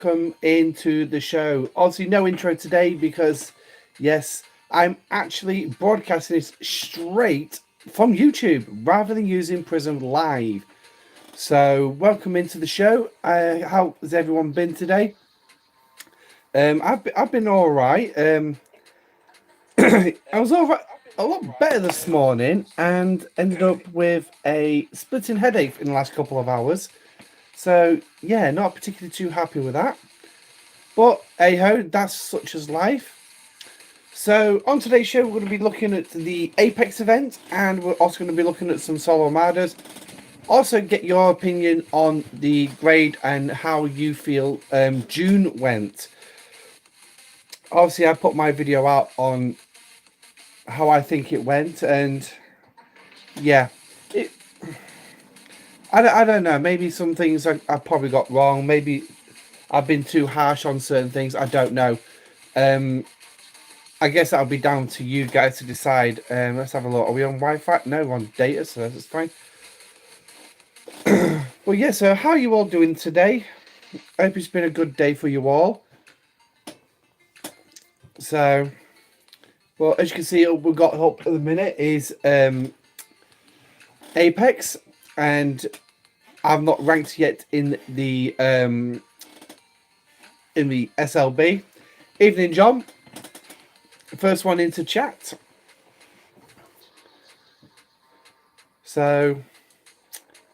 welcome into the show. Obviously, no intro today because, yes, I'm actually broadcasting this straight from YouTube rather than using Prism Live. So, welcome into the show. How has everyone been today? I've been all right. I was all right, a lot better this morning, and ended up with a splitting headache in the last couple of hours. So yeah, not particularly too happy with that. But hey ho, that's such as life. So on today's show, we're going to be looking at the Apex event, and we're also going to be looking at some solo Armadas. Also, get your opinion on the grade and how you feel June went. Obviously, I put my video out on how I think it went, and yeah, I don't know. Maybe some things I probably got wrong. Maybe I've been too harsh on certain things. I don't know. I guess that'll be down to you guys to decide. Let's have a look. Are we on Wi-Fi? No, we're on data, so that's fine. Well, yeah, so how are you all doing today? I hope it's been a good day for you all. So, well, as you can see, we've got up at the minute is Apex, and I've not ranked yet in the SLB. Evening, John. First one into chat. So,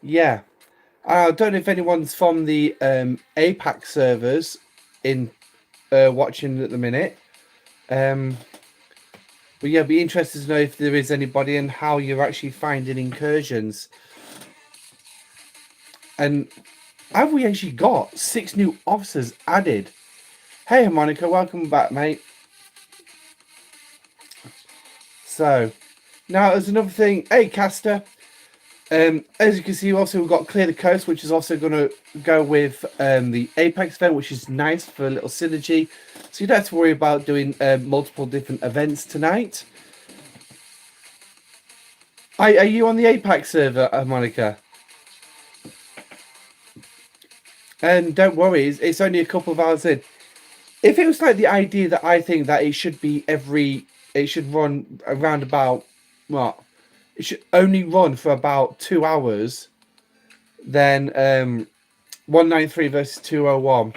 yeah. I don't know if anyone's from the APAC servers in watching at the minute. But yeah, be interested to know if there is anybody and how you're actually finding Incursions. And have we actually got 6 new officers added? Hey, Monica, welcome back, mate. So, now there's another thing. Hey, Caster. As you can see, also we've got Clear the Coast, which is also going to go with the Apex event, which is nice for a little synergy. So you don't have to worry about doing multiple different events tonight. Are you on the Apex server, Monica? And don't worry, it's only a couple of hours in. If it was like the idea that I think that it should be it should run around about, what? It should only run for about 2 hours, then 193 versus 201.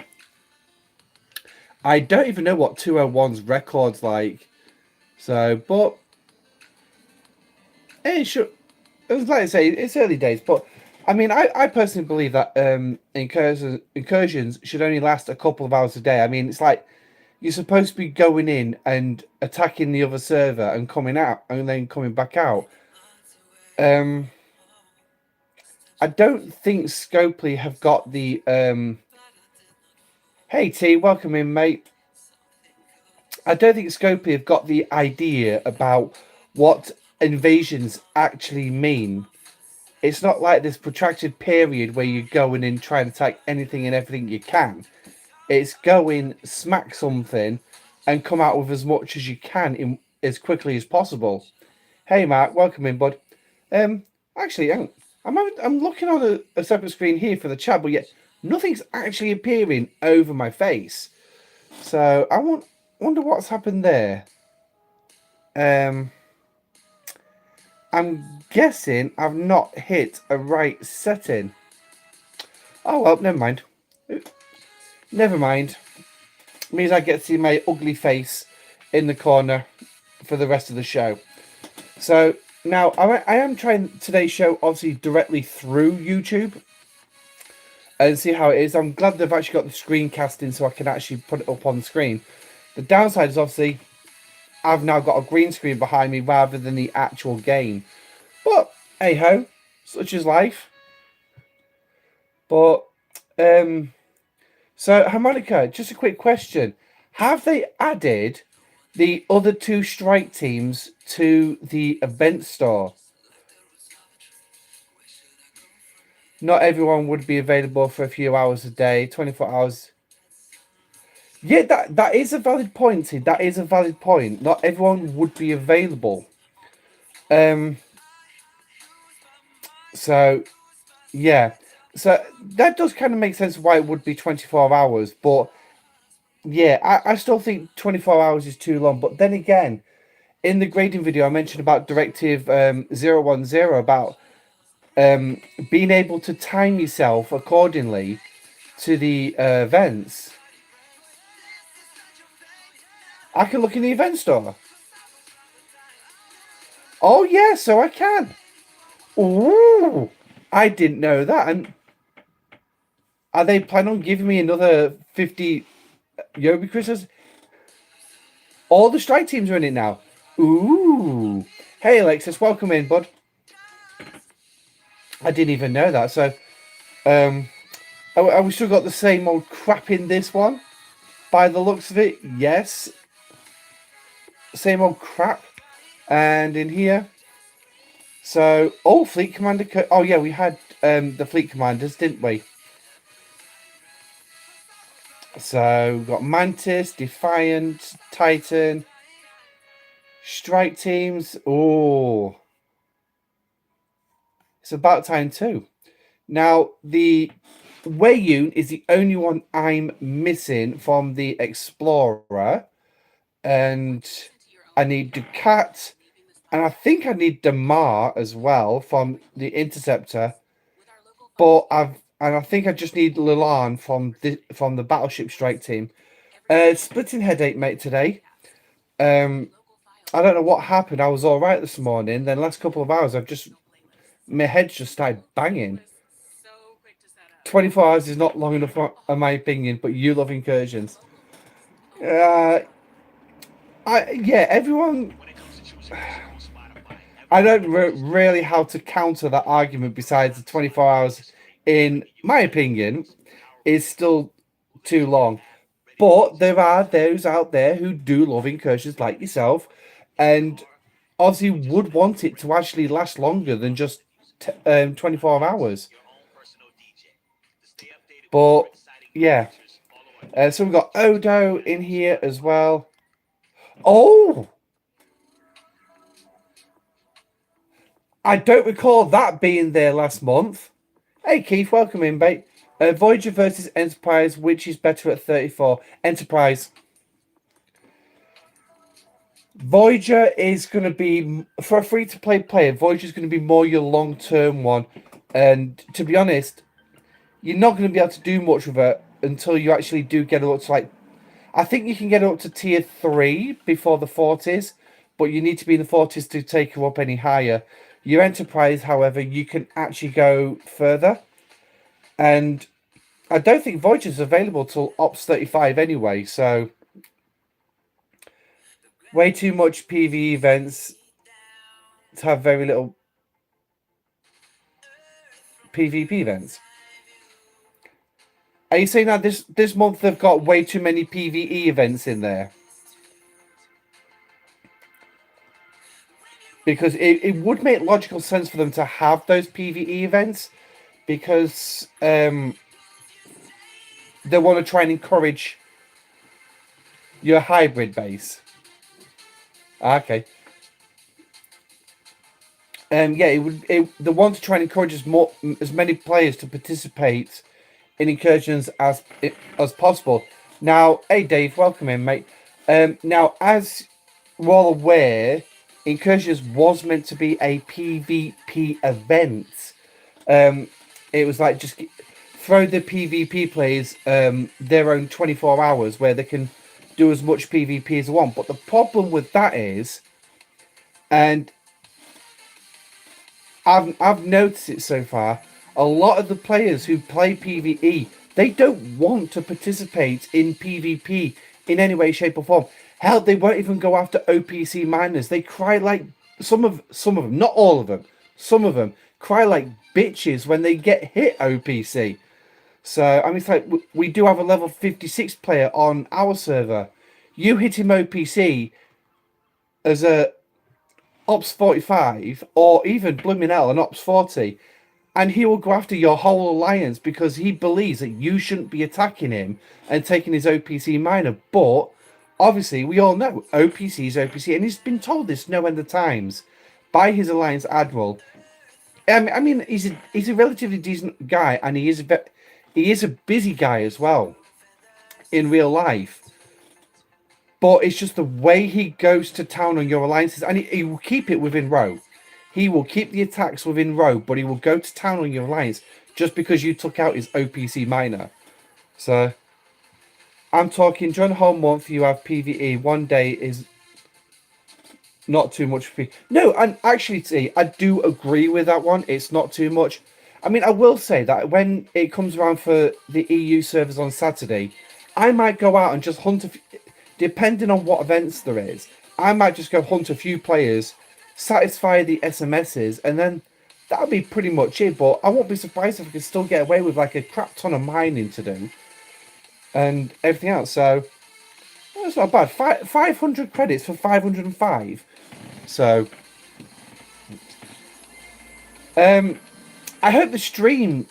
I don't even know what 201's record's like. So, but it should, like I say, it's early days, but I mean, I personally believe that incursions should only last a couple of hours a day. I mean, it's like you're supposed to be going in and attacking the other server and coming out and then coming back out. I don't think Scopely have got the Hey T, welcome in, mate. I don't think Scopely have got the idea about what invasions actually mean. It's not like this protracted period where you go in and try and attack anything and everything you can. It's go in, smack something, and come out with as much as you can in as quickly as possible. Hey Mark, welcome in, bud. Actually, I'm looking on a separate screen here for the chat, but yet nothing's actually appearing over my face. So I wonder what's happened there. I'm guessing I've not hit a right setting. Oh well, never mind. Never mind. It means I get to see my ugly face in the corner for the rest of the show. So now I am trying today's show obviously directly through YouTube and see how it is. I'm glad they've actually got the screencasting so I can actually put it up on the screen. The downside is obviously I've now got a green screen behind me rather than the actual game. But hey ho, such is life. But so Harmonica, just a quick question. Have they added the other 2 strike teams to the event store? Not everyone would be available for a few hours a day, 24 hours. Yeah, that is a valid point, Sid. That is a valid point. Not everyone would be available. So, yeah. So that does kind of make sense why it would be 24 hours. But yeah, I still think 24 hours is too long. But then again, in the grading video, I mentioned about Directive 010 about being able to time yourself accordingly to the events. I can look in the event store. Oh yeah, so I can. Ooh, I didn't know that. And are they planning on giving me another 50 Yogi Christmas? All the strike teams are in it now. Ooh. Hey Alexis, welcome in, bud. I didn't even know that. So, are we still got the same old crap in this one? By the looks of it, yes. Same old crap. And in here. So, oh, Fleet Commander. Oh, yeah, we had the Fleet Commanders, didn't we? So, we've got Mantis, Defiant, Titan, Strike Teams. Oh. It's about time too. Now, the Wayun is the only one I'm missing from the Explorer. And I need Ducat. And I think I need Damar as well from the Interceptor. But I think I just need Lilan from the Battleship Strike team. Splitting headache, mate, today. I don't know what happened. I was all right this morning. Then last couple of hours, my head's just started banging. 24 hours is not long enough, in my opinion. But you love Incursions. Everyone. I don't really how to counter that argument. Besides the 24 hours, in my opinion, is still too long. But there are those out there who do love Incursions like yourself, and obviously would want it to actually last longer than just 24 hours. But yeah, so we've got Odo in here as well. Oh, I don't recall that being there last month. Hey Keith, welcome in, mate. Voyager versus Enterprise, which is better at 34? Enterprise. Voyager is going to be, for a free-to-play player, Voyager is going to be more your long-term one. And to be honest, you're not going to be able to do much with it until you actually do get up to I think you can get up to tier 3 before the 40s, but you need to be in the 40s to take her up any higher. Your Enterprise, however, you can actually go further. And I don't think Voyager is available till Ops 35 anyway, so way too much PvE events to have very little PvP events. Are you saying that this month they've got way too many PvE events in there? Because it would make logical sense for them to have those PvE events, because they want to try and encourage your hybrid base. Okay. They want to try and encourage as many players to participate in Incursions as possible. Now, hey Dave, welcome in, mate. Now, as we're all aware, Incursions was meant to be a PvP event. It was like just throw the PvP players their own 24 hours where they can do as much PvP as they want. But the problem with that is, and I've noticed it so far, a lot of the players who play PvE, they don't want to participate in PvP in any way, shape, or form. Hell, they won't even go after OPC miners. They cry like some of them, not all of them. Some of them cry like bitches when they get hit OPC. So I mean, it's like we do have a level 56 player on our server. You hit him OPC as a Ops 45 or even blooming hell an Ops 40, and he will go after your whole alliance because he believes that you shouldn't be attacking him and taking his OPC miner. But obviously, we all know OPC is OPC, and he's been told this no end of times by his alliance admiral. I mean, he's a relatively decent guy, and he is a busy guy as well in real life. But it's just the way he goes to town on your alliances, and he will keep it within row. He will keep the attacks within row, but he will go to town on your alliance just because you took out his OPC miner. So I'm talking during the whole month you have PvE. One day is not too much for me. No, and actually, see, I do agree with that one. It's not too much. I mean, I will say that when it comes around for the EU servers on Saturday, I might go out and just hunt depending on what events there is. I might just go hunt a few players, satisfy the SMSs, and then that'll be pretty much it. But I won't be surprised if I could still get away with like a crap ton of mining to do and everything else. So that's not bad. 500 credits for 505. So, I hope the stream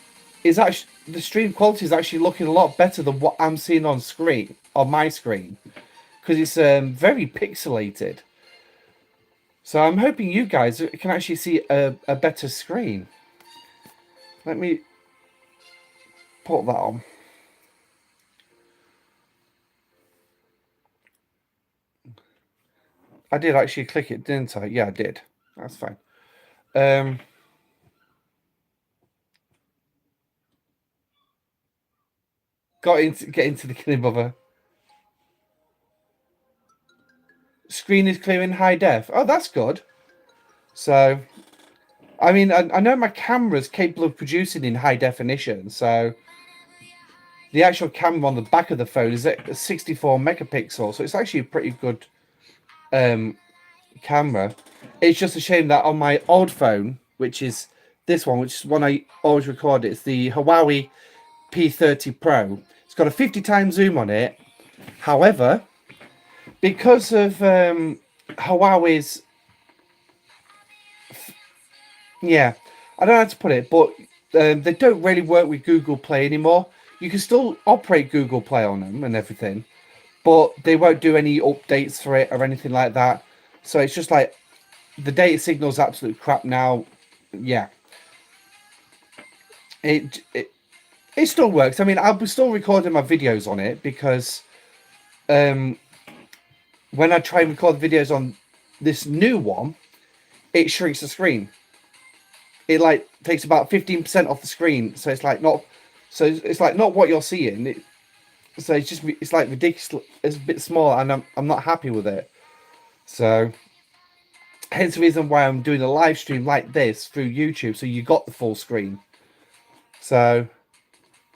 quality is actually looking a lot better than what I'm seeing on my screen, because it's very pixelated. So I'm hoping you guys can actually see a better screen. Let me put that on. I did actually click it, didn't I? Yeah, I did. That's fine. Get into the killing bother. Screen is clear in high def. Oh, that's good. So, I mean, I know my camera's capable of producing in high definition. So, the actual camera on the back of the phone is at 64 megapixels. So it's actually a pretty good camera. It's just a shame that on my old phone, which is this one, which is one I always record, it's the Huawei P30 Pro. It's got a 50 times zoom on it. However, because of Huawei's, yeah, I don't know how to put it, but they don't really work with Google Play anymore. You can still operate Google Play on them and everything, but they won't do any updates for it or anything like that. So it's just like the data signal's absolute crap now. Yeah, it still works. I mean, I'll be still recording my videos on it because when I try and record videos on this new one, it shrinks the screen. It like takes about 15% off the screen, so it's like not what you're seeing. So it's like ridiculous. It's a bit small, and I'm not happy with it. So hence the reason why I'm doing a live stream like this through YouTube, so you got the full screen. So,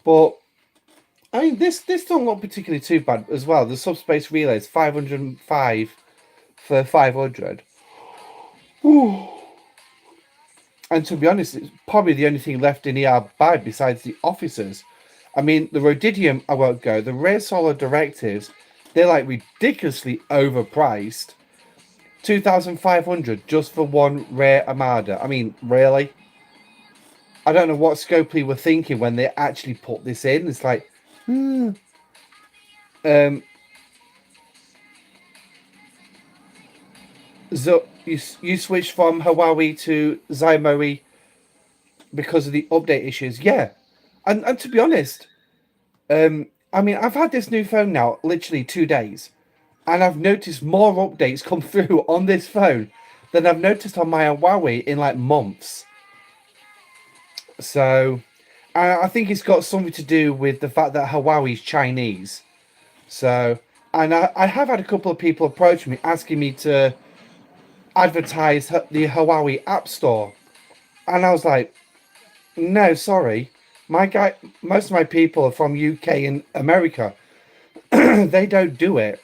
but I mean, this don't look particularly too bad as well. The subspace relay is 505 for 500. Ooh. And to be honest, it's probably the only thing left in ER besides the officers. I mean, the Rhodidium, I won't go. The Rare Solar Directives, they're like ridiculously overpriced. 2,500 just for one rare Armada. I mean, really? I don't know what Scopely were thinking when they actually put this in. It's like, So you switched from Huawei to Xiaomi because of the update issues. Yeah. And to be honest, I mean, I've had this new phone now literally 2 days, and I've noticed more updates come through on this phone than I've noticed on my Huawei in like months. So I think it's got something to do with the fact that Huawei's Chinese. So, and I have had a couple of people approach me asking me to advertise the Huawei App Store, and I was like, no, sorry, most of my people are from UK and America. They don't do it.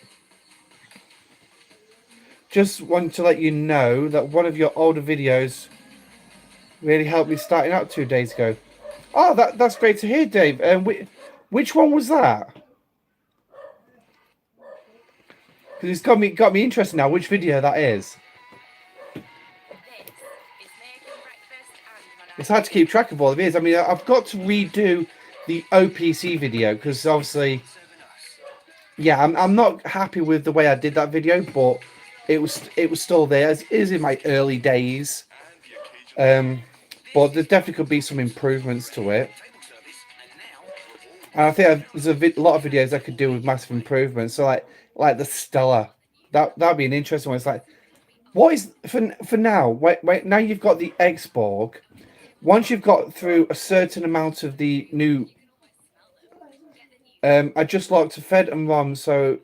Just want to let you know that one of your older videos really helped me starting out 2 days ago. Oh, that's great to hear, Dave. Which one was that? Because it's got me interested now. Which video that is? It's hard to keep track of all of these. I mean, I've got to redo the OPC video because obviously, yeah, I'm not happy with the way I did that video, but it was still there. It is in my early days. but there definitely could be some improvements to it. And I think there's a lot of videos I could do with massive improvements. So like the Stella, that'd be an interesting one. It's like, what is for now? Wait. Now you've got the X-Borg. Once you've got through a certain amount of the new, I just locked a Fed and ROM. So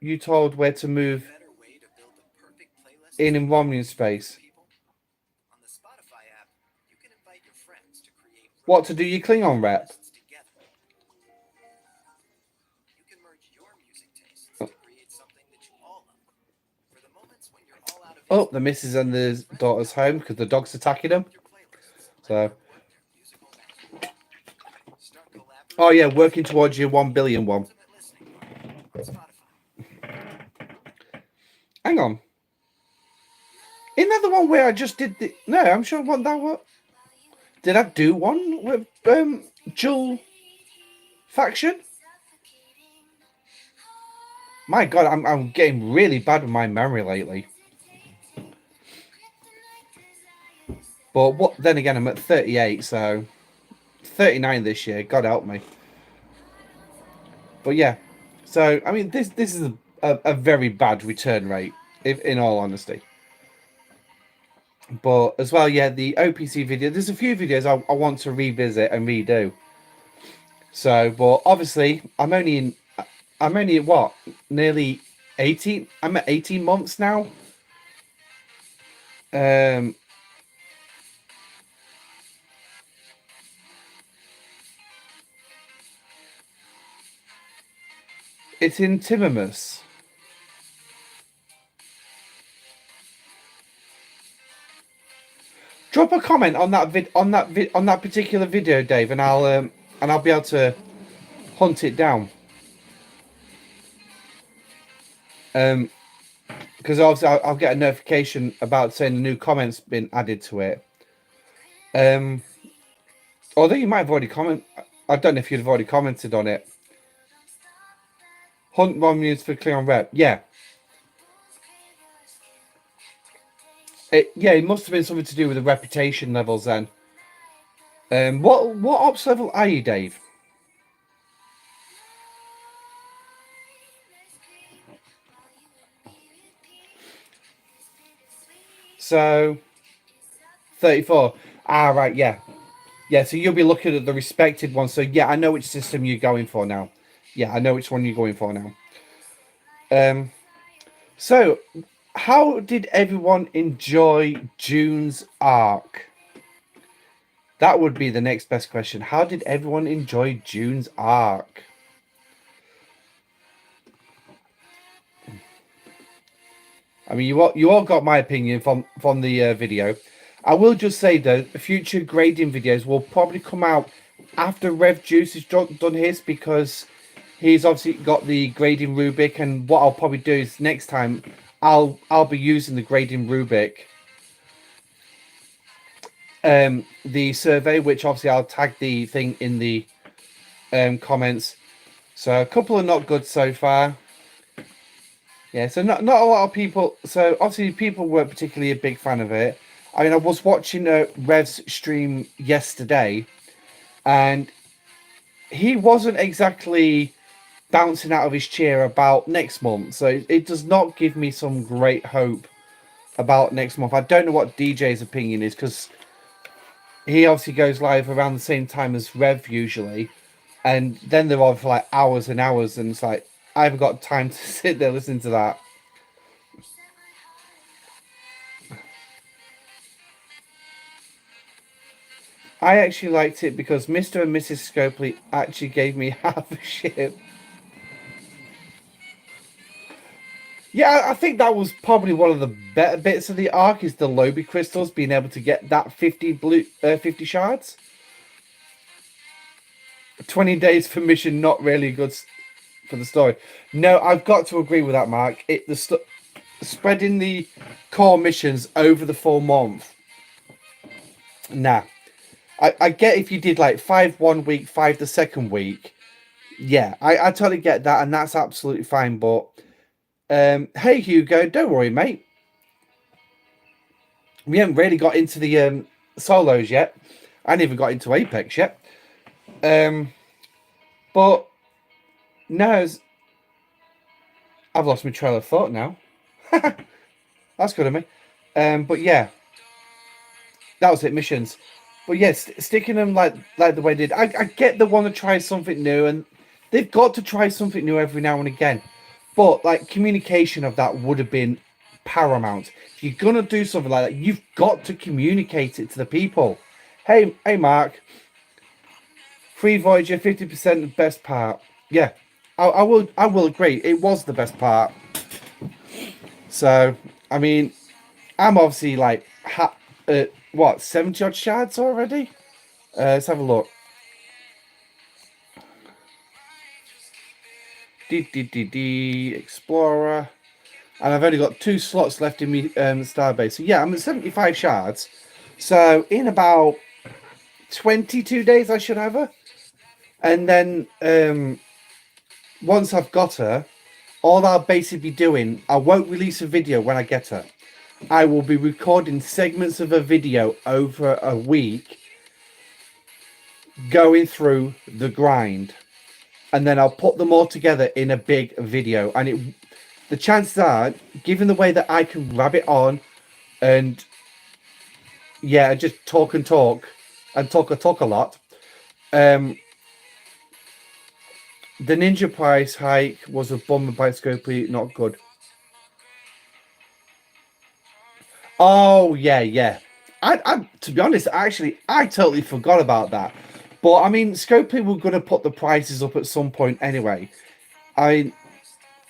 you told where to move in Romulan space. What to do your Klingon rep? Oh, the missus and the daughter's home because the dog's attacking them. So, oh yeah, working towards your 1 billion one. Hang on. Isn't that the one where I just did the? No, I'm sure I want that one. Did I do one with Jewel faction? My God, I'm getting really bad with my memory lately. But what? Then again, I'm at 38, so 39 this year. God help me. But yeah, so I mean, this is a very bad return rate, if in all honesty. But as well, yeah, the OPC video. There's a few videos I want to revisit and redo. So, but obviously, I'm only at what? Nearly 18. I'm at 18 months now. It's in Timmermus. Drop a comment on that particular video, Dave, and I'll be able to hunt it down. Because obviously I'll get a notification about saying a new comment's been added to it. Although you might have already commented. I don't know if you'd have already commented on it. Hunt Romulans for Klingon Rep. Yeah. It must have been something to do with the reputation levels then. What ops level are you, Dave? So 34. Ah, right, yeah. Yeah, so you'll be looking at the respected one. So yeah, I know which system you're going for now. Yeah, I know which one you're going for now. So how did everyone enjoy June's arc? That would be the next best question. How did everyone enjoy June's arc? I mean, you all got my opinion from the video. I will just say though, future grading videos will probably come out after Rev Juice has done his, because he's obviously got the grading rubric, and what I'll probably do is next time I'll be using the grading rubric, the survey, which obviously I'll tag the thing in the comments. So a couple are not good so far. Yeah, so not a lot of people. So obviously people weren't particularly a big fan of it. I mean, I was watching Rev's stream yesterday, and he wasn't exactly bouncing out of his chair about next month. So it does not give me some great hope about next month. I don't know what DJ's opinion is, because he obviously goes live around the same time as Rev usually, and then they're on for like hours and hours, and it's like I haven't got time to sit there listening to that. I actually liked it because Mr. and Mrs. Scopely actually gave me half a ship. Yeah, I think that was probably one of the better bits of the arc, is the Lobby crystals, being able to get that 50 shards. 20 days for mission, not really good for the story. No, I've got to agree with that, Mark. Spreading the core missions over the full month. Nah. I get if you did like 5 1 week, 5 the second week. Yeah, I totally get that, and that's absolutely fine. But hey Hugo, don't worry, mate. We haven't really got into the solos yet. I haven't even got into Apex yet. But no, I've lost my trail of thought now. That's good of me. But yeah, that was it. Missions. But yes, sticking them like the way they did. I get they want to try something new, and they've got to try something new every now and again. But like communication of that would have been paramount. If you're gonna do something like that, you've got to communicate it to the people. Hey, Mark. Free Voyager, 50% the best part. Yeah, I will agree. It was the best part. So I mean, I'm obviously like what 70 odd shards already. Let's have a look. Explorer, and I've only got 2 slots left in me starbase. So yeah, I'm at 75 shards. So in about 22 days, I should have her. And then once I've got her, all I'll basically be doing, I won't release a video when I get her. I will be recording segments of a video over a week, going through the grind, and then I'll put them all together in a big video. And the chances are, given the way that I can rabbit on, and yeah, just talk and talk a lot. The ninja price hike was a bummer by Scopely, not good. Oh yeah. I to be honest, actually, I totally forgot about that. But I mean, Scopely were going to put the prices up at some point anyway. I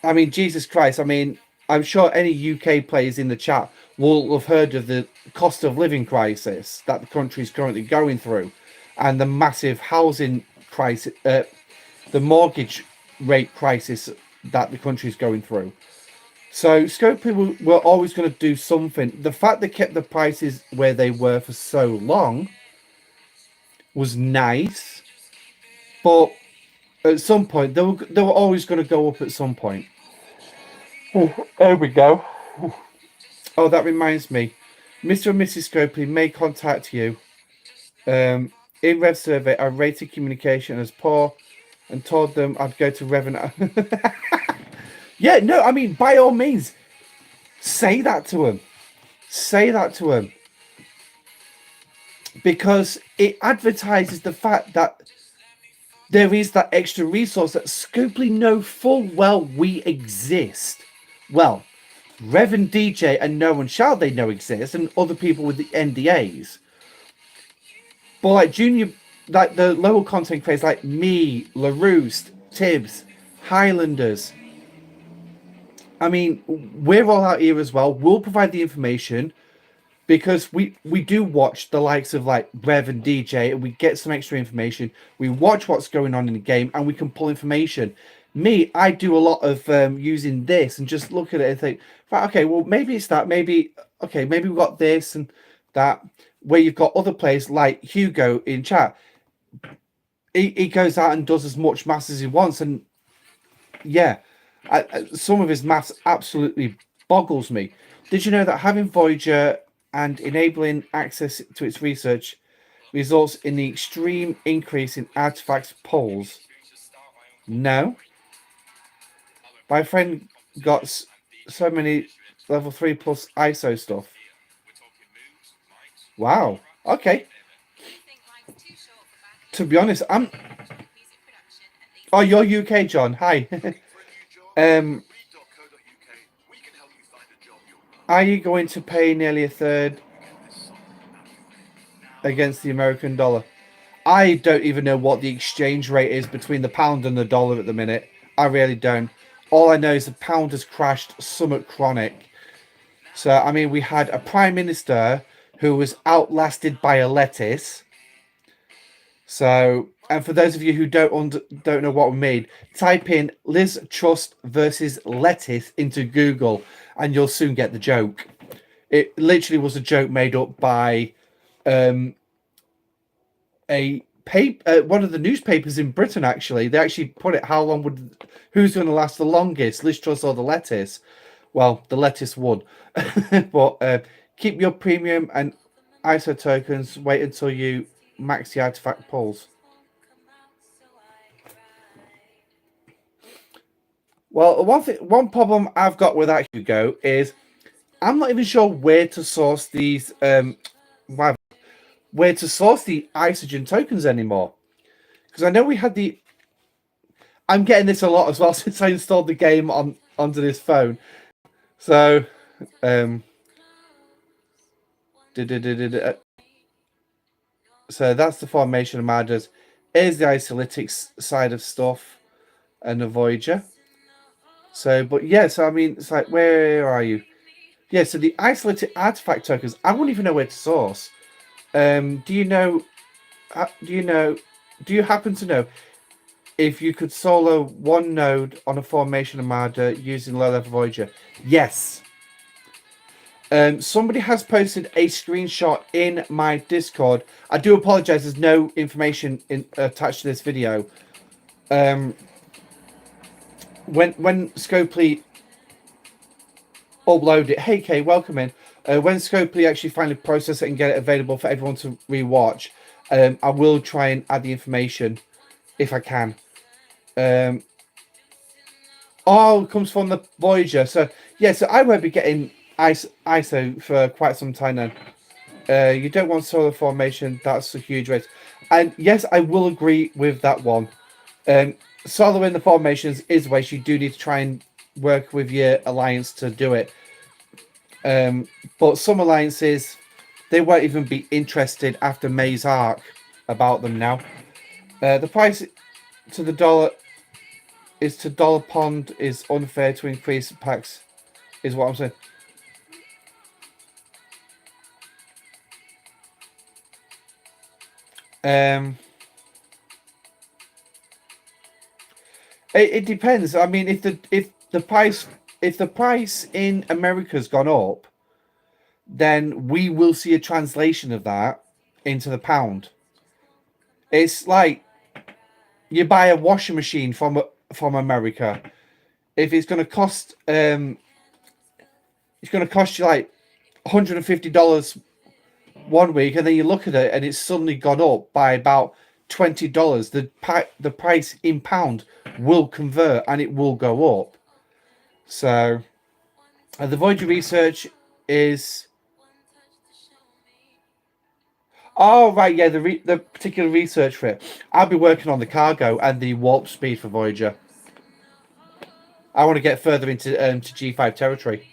mean, Jesus Christ. I mean, I'm sure any UK players in the chat will have heard of the cost of living crisis that the country is currently going through, and the massive housing crisis, the mortgage rate crisis that the country is going through. So Scopely were always going to do something. The fact they kept the prices where they were for so long was nice, but at some point they were always going to go up at some point. Oh, there we go. Oh, that reminds me, Mr. and Mrs. Scopely may contact you. In Rev survey, I rated communication as poor and told them I'd go to Revenant. Yeah, no, I mean, by all means, say that to him. Say that to him. Because it advertises the fact that there is that extra resource that Scopely know full well we exist. Well, Rev and DJ and no one shall they know exist, and other people with the NDAs. But like junior, like the lower content creators like me, LaRoost, Tibbs, Highlanders. I mean, we're all out here as well. We'll provide the information because we do watch the likes of like Rev and DJ, and we get some extra information. We watch what's going on in the game, and we can pull information. Me, I do a lot of using this and just look at it and think, right, okay, well, maybe it's that. Maybe we've got this and that. Where you've got other players like Hugo in chat. He goes out and does as much maths as he wants. And yeah, some of his maths absolutely boggles me. Did you know that having Voyager and enabling access to its research results in the extreme increase in artifacts polls? No. My friend got so many level 3 plus ISO stuff. Wow. Okay. To be honest, I'm. Oh, you're UK, John. Hi. Are you going to pay nearly a third against the American dollar? I don't even know what the exchange rate is between the pound and the dollar at the minute. I really don't. All I know is the pound has crashed somewhat chronic. So, I mean, we had a prime minister who was outlasted by a lettuce. So, and for those of you who don't know what we mean, type in Liz Truss versus lettuce into Google, and you'll soon get the joke. It literally was a joke made up by one of the newspapers in Britain. Actually, they actually put it: who's going to last the longest, Liz Truss or the lettuce? Well, the lettuce won. But keep your premium and ISO tokens, wait until you max the artifact pulls. Well, one problem I've got with that, Hugo, is I'm not even sure where to source these where to source the Isogen tokens anymore. Because I know we had the... I'm getting this a lot as well since I installed the game onto this phone. So, so that's the formation of Armadas. Here's the isolytics side of stuff and the Voyager. So, but yeah, so I mean, it's like, where are you? Yeah, so the isolated artifact tokens, I wouldn't even know where to source. Do you know? Do you happen to know if you could solo one node on a formation Armada using low-level Voyager? Yes. Somebody has posted a screenshot in my Discord. I do apologize. There's no information attached to this video. When Scopely upload it, hey Kay, welcome in. When Scopely actually finally process it and get it available for everyone to rewatch, I will try and add the information if I can. Oh, it comes from the Voyager. So yeah, so I won't be getting ISO for quite some time now. You don't want solar formation. That's a huge risk. And yes, I will agree with that one. Solo in the formations is a waste. You do need to try and work with your alliance to do it. But some alliances, they won't even be interested after May's arc about them now. The price to the dollar is to dollar pond is unfair to increase packs, is what I'm saying. It depends. I mean, if the price in America's gone up, then we will see a translation of that into the pound. It's like you buy a washing machine from America. If it's going to cost it's going to cost you like $150 one week, and then you look at it and it's suddenly gone up by about $20. The price in pound will convert and it will go up. So the Voyager research is... Oh, right, yeah, the particular research for it. I'll be working on the cargo and the warp speed for Voyager. I want to get further into to G5 territory.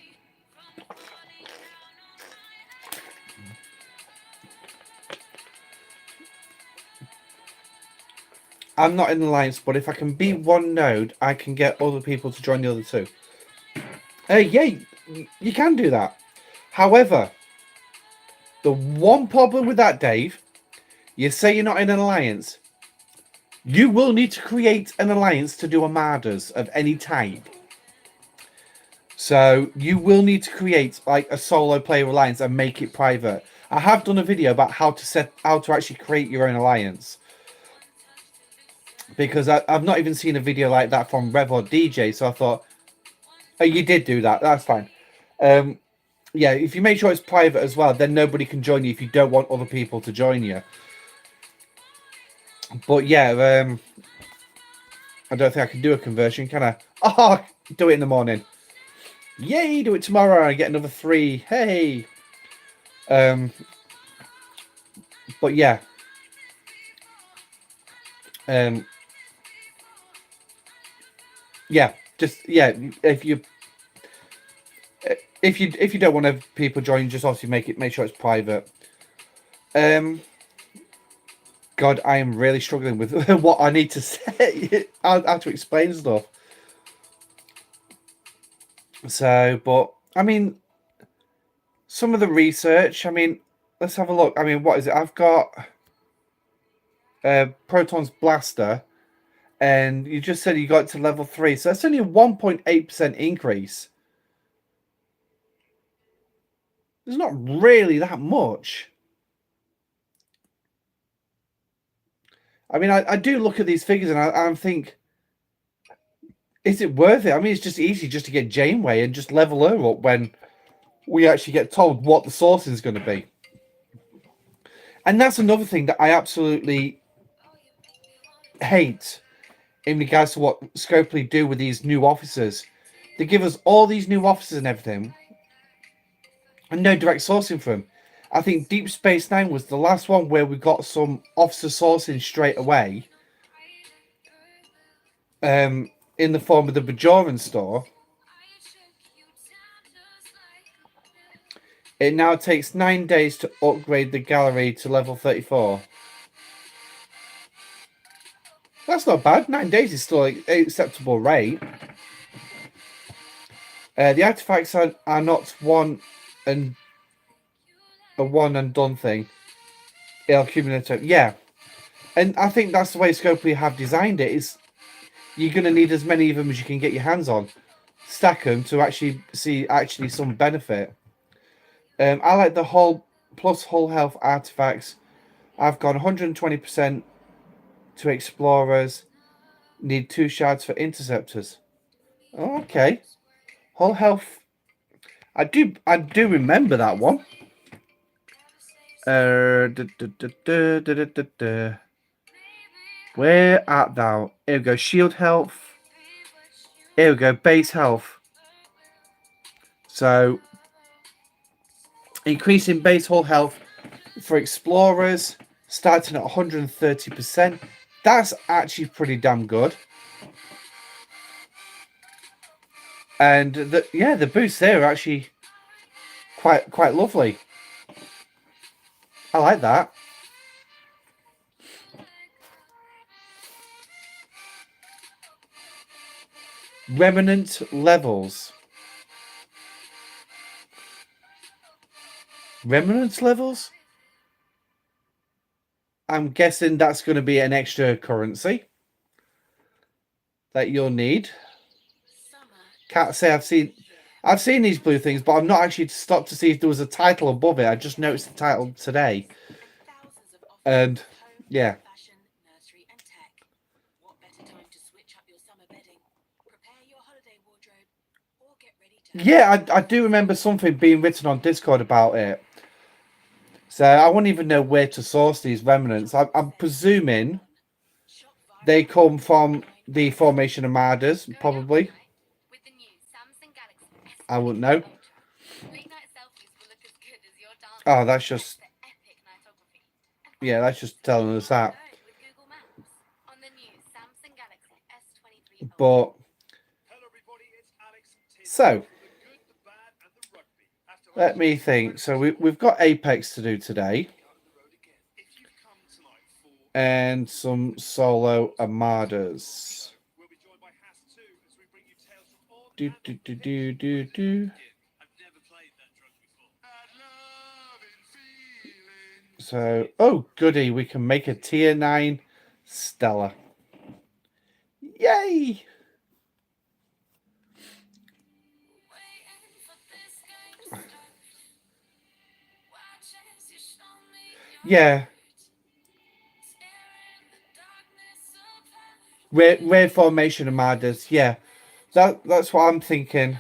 I'm not in the alliance, but if I can beat one node, I can get other people to join the other two. Yeah, you can do that. However, the one problem with that, Dave, you say you're not in an alliance. You will need to create an alliance to do Armadas of any type. So you will need to create like a solo player alliance and make it private. I have done a video about how to actually create your own alliance. Because I've not even seen a video like that from Rev or DJ, so I thought, oh, you did do that. That's fine. Yeah, if you make sure it's private as well, then nobody can join you if you don't want other people to join you. But yeah, I don't think I can do a conversion, can I? Oh, do it in the morning. Yay, do it tomorrow. I get another 3. Hey. But yeah. Yeah, just if you don't want to have people join, just obviously make sure it's private. God, I am really struggling with what I need to say, how to explain stuff. So, but I mean, some of the research. I mean, let's have a look. I mean, what is it? I've got Proton's Blaster. And you just said you got to level 3. So that's only a 1.8% increase. It's not really that much. I mean, I do look at these figures and I think, is it worth it? I mean, it's just easy just to get Janeway and just level her up when we actually get told what the sourcing is going to be. And that's another thing that I absolutely hate in regards to what Scopely do with these new officers. They give us all these new officers and everything, and no direct sourcing for them. I think Deep Space Nine was the last one where we got some officer sourcing straight away, in the form of the Bajoran store. It now takes 9 days to upgrade the gallery to level 34. That's not bad. 9 days is still an acceptable rate. The artifacts are not a one and done thing. It'll accumulate. Yeah. And I think that's the way Scopely have designed it. Is you're going to need as many of them as you can get your hands on. Stack them to actually see some benefit. I like the whole health artifacts. I've gone 120% to explorers. Need 2 shards for interceptors. Oh, okay. Whole health. I do remember that one. Where art thou? Here we go. Shield health. Here we go. Base health. So, increasing base whole health for explorers, starting at 130%. That's actually pretty damn good. And the boosts there are actually quite lovely. I like that. Remnant levels. Remnant levels? I'm guessing that's going to be an extra currency that you'll need. Can't say I've seen these blue things, but I've not actually stopped to see if there was a title above it. I just noticed the title today. And yeah. Yeah, I do remember something being written on Discord about it. So I wouldn't even know where to source these remnants. I'm presuming they come from the formation Armadas, probably. I wouldn't know. Oh, that's just... Yeah, that's just telling us that. But... So... Let me think. So we've got Apex to do today. And some solo Armadas. Do. So, oh goody, we can make a tier 9 Stella. Yay! Yeah. Rare formation Armadas, yeah. That's what I'm thinking.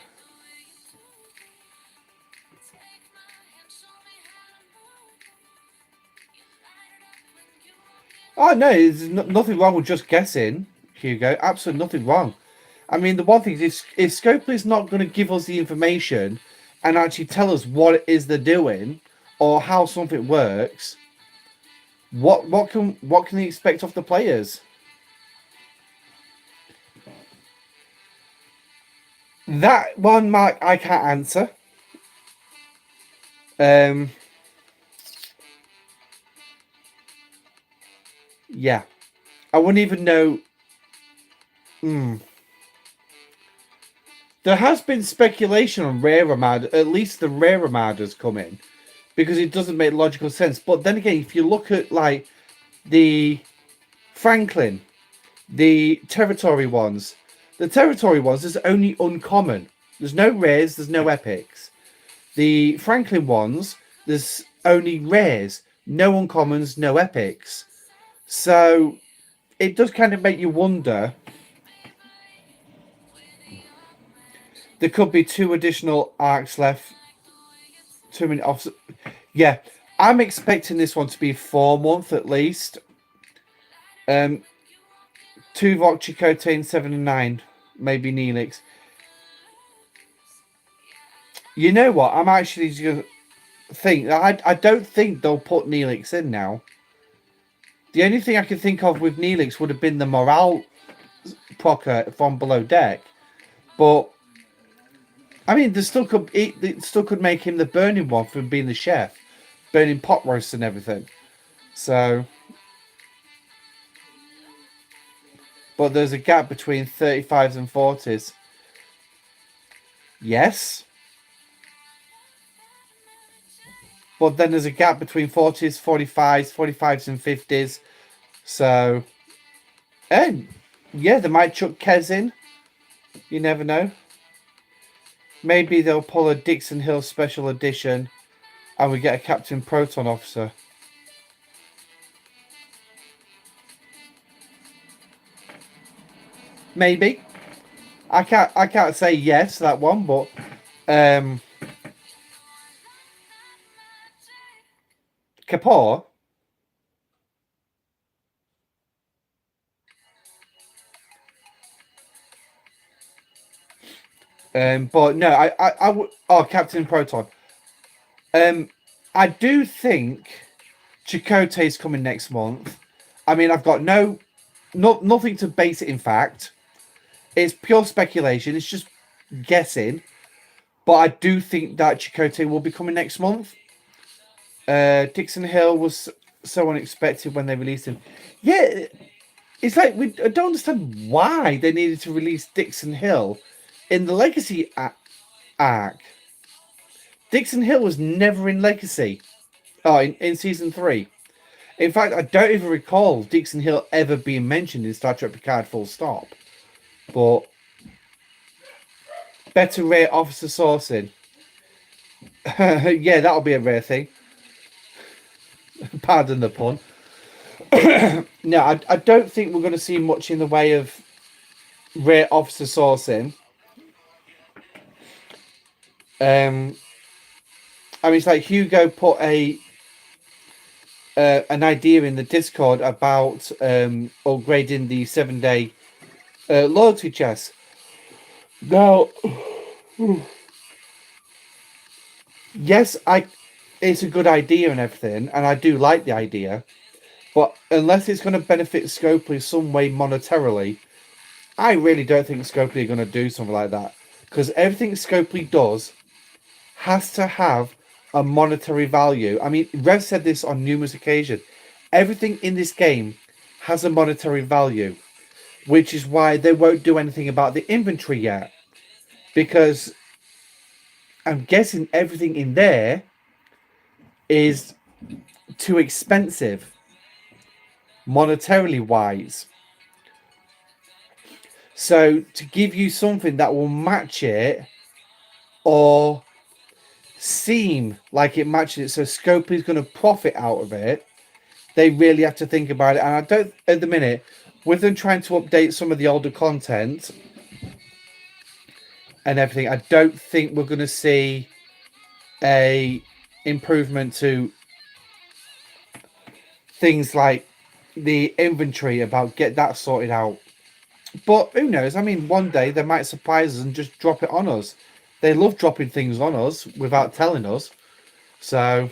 Oh no, there's nothing wrong with just guessing, Hugo. Absolutely nothing wrong. I mean, the one thing is, if Scopely's not going to give us the information and actually tell us what it is they're doing or how something works, what can they expect of the players? That one, Mark, I can't answer. Yeah, I wouldn't even know. There has been speculation on rare Armada, at least the rare Armadas come in, because it doesn't make logical sense. But then again, if you look at like the Franklin, the territory ones, there's only uncommon. There's no rares, there's no epics. The Franklin ones, there's only rares, no uncommons, no epics. So it does kind of make you wonder. There could be 2 additional arcs left. 2 minute off. Yeah, I'm expecting this one to be 4 months at least. 2 Vok Chakotay and 7 and 9. Maybe Neelix. You know what? I'm actually going to think. I don't think they'll put Neelix in now. The only thing I could think of with Neelix would have been the morale procker from Below Deck. But, I mean, they still could make him the burning one from being the chef. Burning pot roast and everything. So... But there's a gap between 35s and 40s. Yes. But then there's a gap between 40s, 45s, 45s and 50s. So, and yeah, they might chuck Kez in. You never know. Maybe they'll pull a Dixon Hill special edition and we get a Captain Proton officer. Maybe. I can't say yes to that one, but Kapoor. But no, I would. Oh, Captain Proton. I do think Chakotay's coming next month. I mean, I've got nothing to base it in fact. It's pure speculation. It's just guessing. But I do think that Chakotay will be coming next month. Dixon Hill was so unexpected when they released him. Yeah, it's like I don't understand why they needed to release Dixon Hill in the Legacy arc. Dixon Hill was never in Legacy. Oh, in Season 3. In fact, I don't even recall Dixon Hill ever being mentioned in Star Trek Picard full stop. But better rare officer sourcing. Yeah, that'll be a rare thing. Pardon the pun. No, I don't think we're going to see much in the way of rare officer sourcing. I mean, it's like Hugo put an idea in the Discord about upgrading the 7-day loyalty chest. Now, yes, it's a good idea and everything, and I do like the idea, but unless it's going to benefit Scopely some way monetarily, I really don't think Scopely are going to do something like that, because everything Scopely does has to have a monetary value. I mean, Rev said this on numerous occasions. Everything in this game has a monetary value, which is why they won't do anything about the inventory yet, because I'm guessing everything in there is too expensive, monetarily wise. So to give you something that will match it or seem like it matches it, so Scope is going to profit out of it, they really have to think about it. And I don't, at the minute, with them trying to update some of the older content and everything, I don't think we're going to see a improvement to things like the inventory, about get that sorted out. But who knows? I mean, one day they might surprise us and just drop it on us. They love dropping things on us without telling us. So,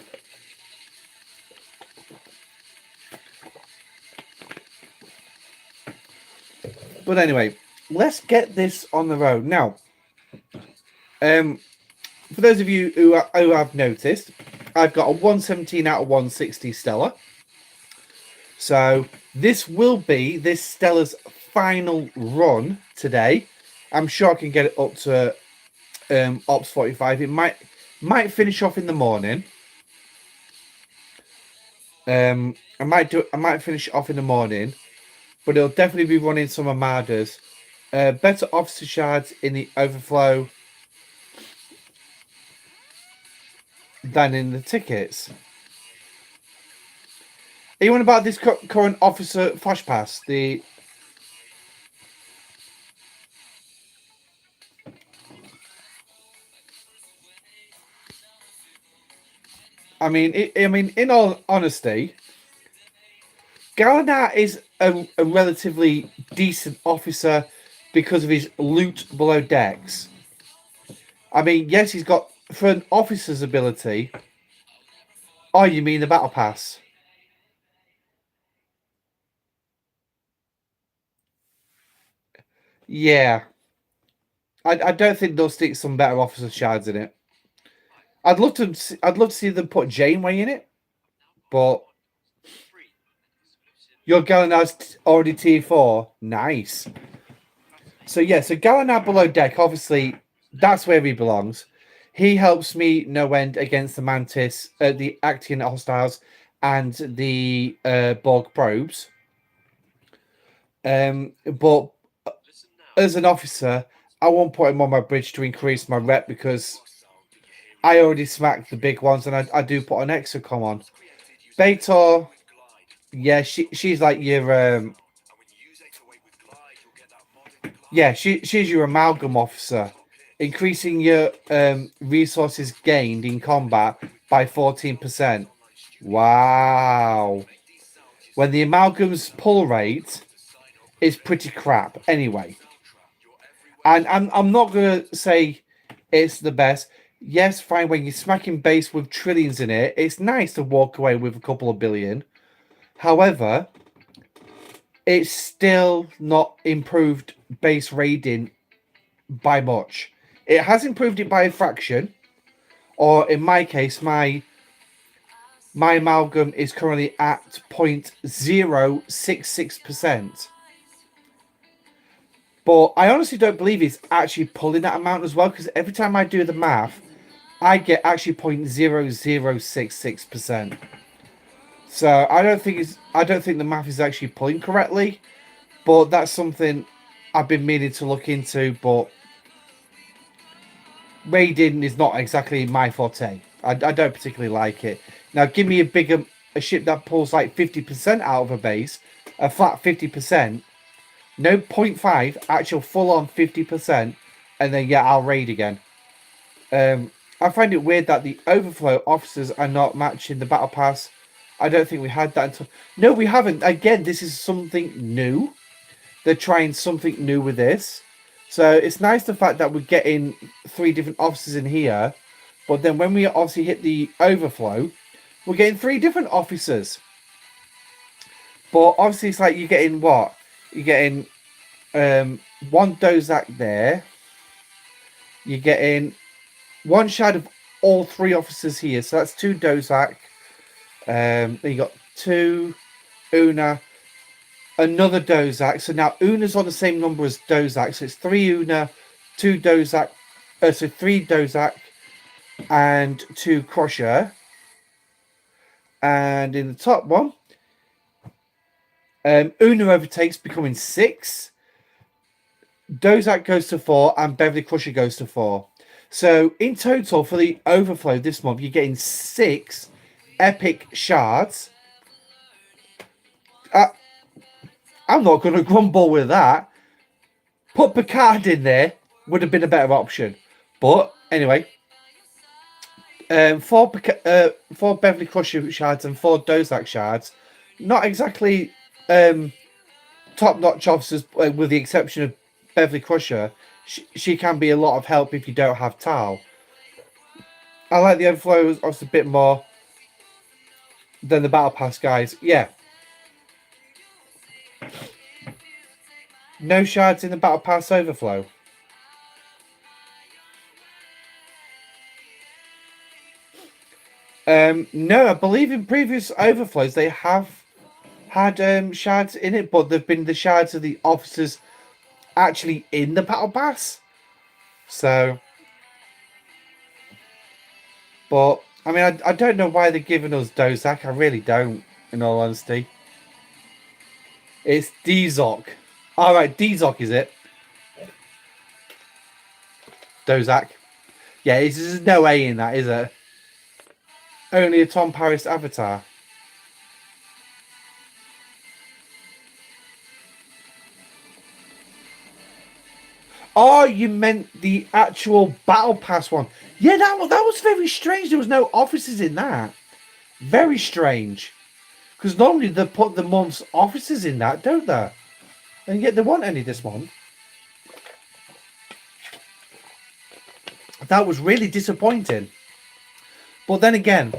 but anyway, let's get this on the road now. For those of you who have noticed, I've got a 117 out of 160 Stellar. So this will be this Stellar's final run today. I'm sure I can get it up to Ops 45. It might finish off in the morning. I might finish off in the morning, but it'll definitely be running some Armadas. Better officer shards in the Overflow than in the tickets. Are you on about this current officer flash pass? The I mean, in all honesty, Gallinar is a relatively decent officer because of his loot below decks. I mean, yes, he's got for an officer's ability. Oh, you mean the battle pass? Yeah, I don't think they'll stick some better officer shards in it. I'd love to see them put Janeway in it, but your Gallinar's already T4. Nice. So yeah, so Gallinar below deck, obviously that's where he belongs. He helps me no end against the Mantis, the Actian hostiles, and the Bog probes. But as an officer, I won't put him on my bridge to increase my rep because I already smacked the big ones, and I do put an exocom on. Beta, yeah, she's like your yeah, she's your amalgam officer, increasing your resources gained in combat by 14%. Wow. When the amalgam's pull rate is pretty crap anyway. And I'm not gonna say it's the best. Yes, fine, when you're smacking base with trillions in it, it's nice to walk away with a couple of billion. However, it's still not improved base raiding by much. It has improved it by a fraction, or in my case, my amalgam is currently at 0.066%. But I honestly don't believe it's actually pulling that amount as well, because every time I do the math, I get actually 0.0066%. So I don't think the math is actually pulling correctly, but that's something I've been meaning to look into. But raiding is not exactly my forte. I don't particularly like it. Now give me a ship that pulls like 50% out of a base, a flat 50%. No 0.5, actual full on 50%, and then yeah, I'll raid again. I find it weird that the Overflow officers are not matching the battle pass. I don't think we had that until... No, we haven't. Again, this is something new. They're trying something new with this. So it's nice the fact that we're getting 3 different officers in here. But then when we obviously hit the Overflow, we're getting 3 different officers. But obviously it's like you're getting what? You're getting 1 Dozak there. You're getting 1 shard of all 3 officers here. So that's 2 Dozak. Then you got 2 Una, another Dozak. So now Una's on the same number as Dozak. So it's 3 Una, 2 Dozak. So 3 Dozak and 2 Crusher. And in the top one, Una overtakes, becoming 6. Dozak goes to 4 and Beverly Crusher goes to 4. So in total for the Overflow this month, you're getting 6 epic shards. I'm not going to grumble with that. Put Picard in there would have been a better option. But anyway, 4 Beverly Crusher shards and 4 Dozak shards. Not exactly top-notch officers, with the exception of Beverly Crusher. She can be a lot of help if you don't have Tal. I like the Overflow obviously a bit more than the Battle Pass guys. Yeah. No shards in the Battle Pass Overflow. No, I believe in previous Overflows they have had shards in it, but they've been the shards of the officers actually in the Battle Pass. So, but I mean, I don't know why they're giving us Dozak. I really don't, in all honesty. It's Dzok. All right, Dzok is it? Dozak. Yeah, there's no A in that, is it? Only a Tom Paris avatar. Oh, you meant the actual Battle Pass one. Yeah, that was very strange. There was no officers in that. Very strange. Because normally they put the month's officers in that, don't they? And yet there weren't any this month. That was really disappointing. But then again,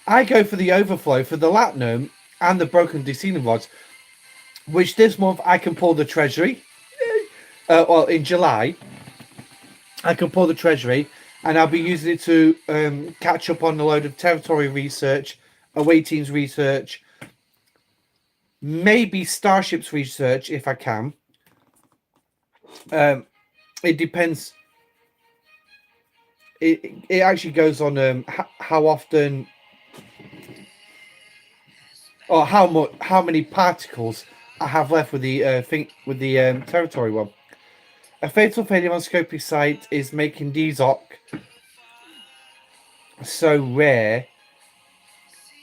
I go for the Overflow for the Latinum and the Broken Deceiving Rods, which this month I can pull the Treasury. Well, in July, I can pull the Treasury, and I'll be using it to catch up on a load of territory research, away teams research, maybe starships research if I can. It depends. It actually goes on how often or how many particles I have left with the territory one. A fatal failure on Scopy site is making DZOC so rare.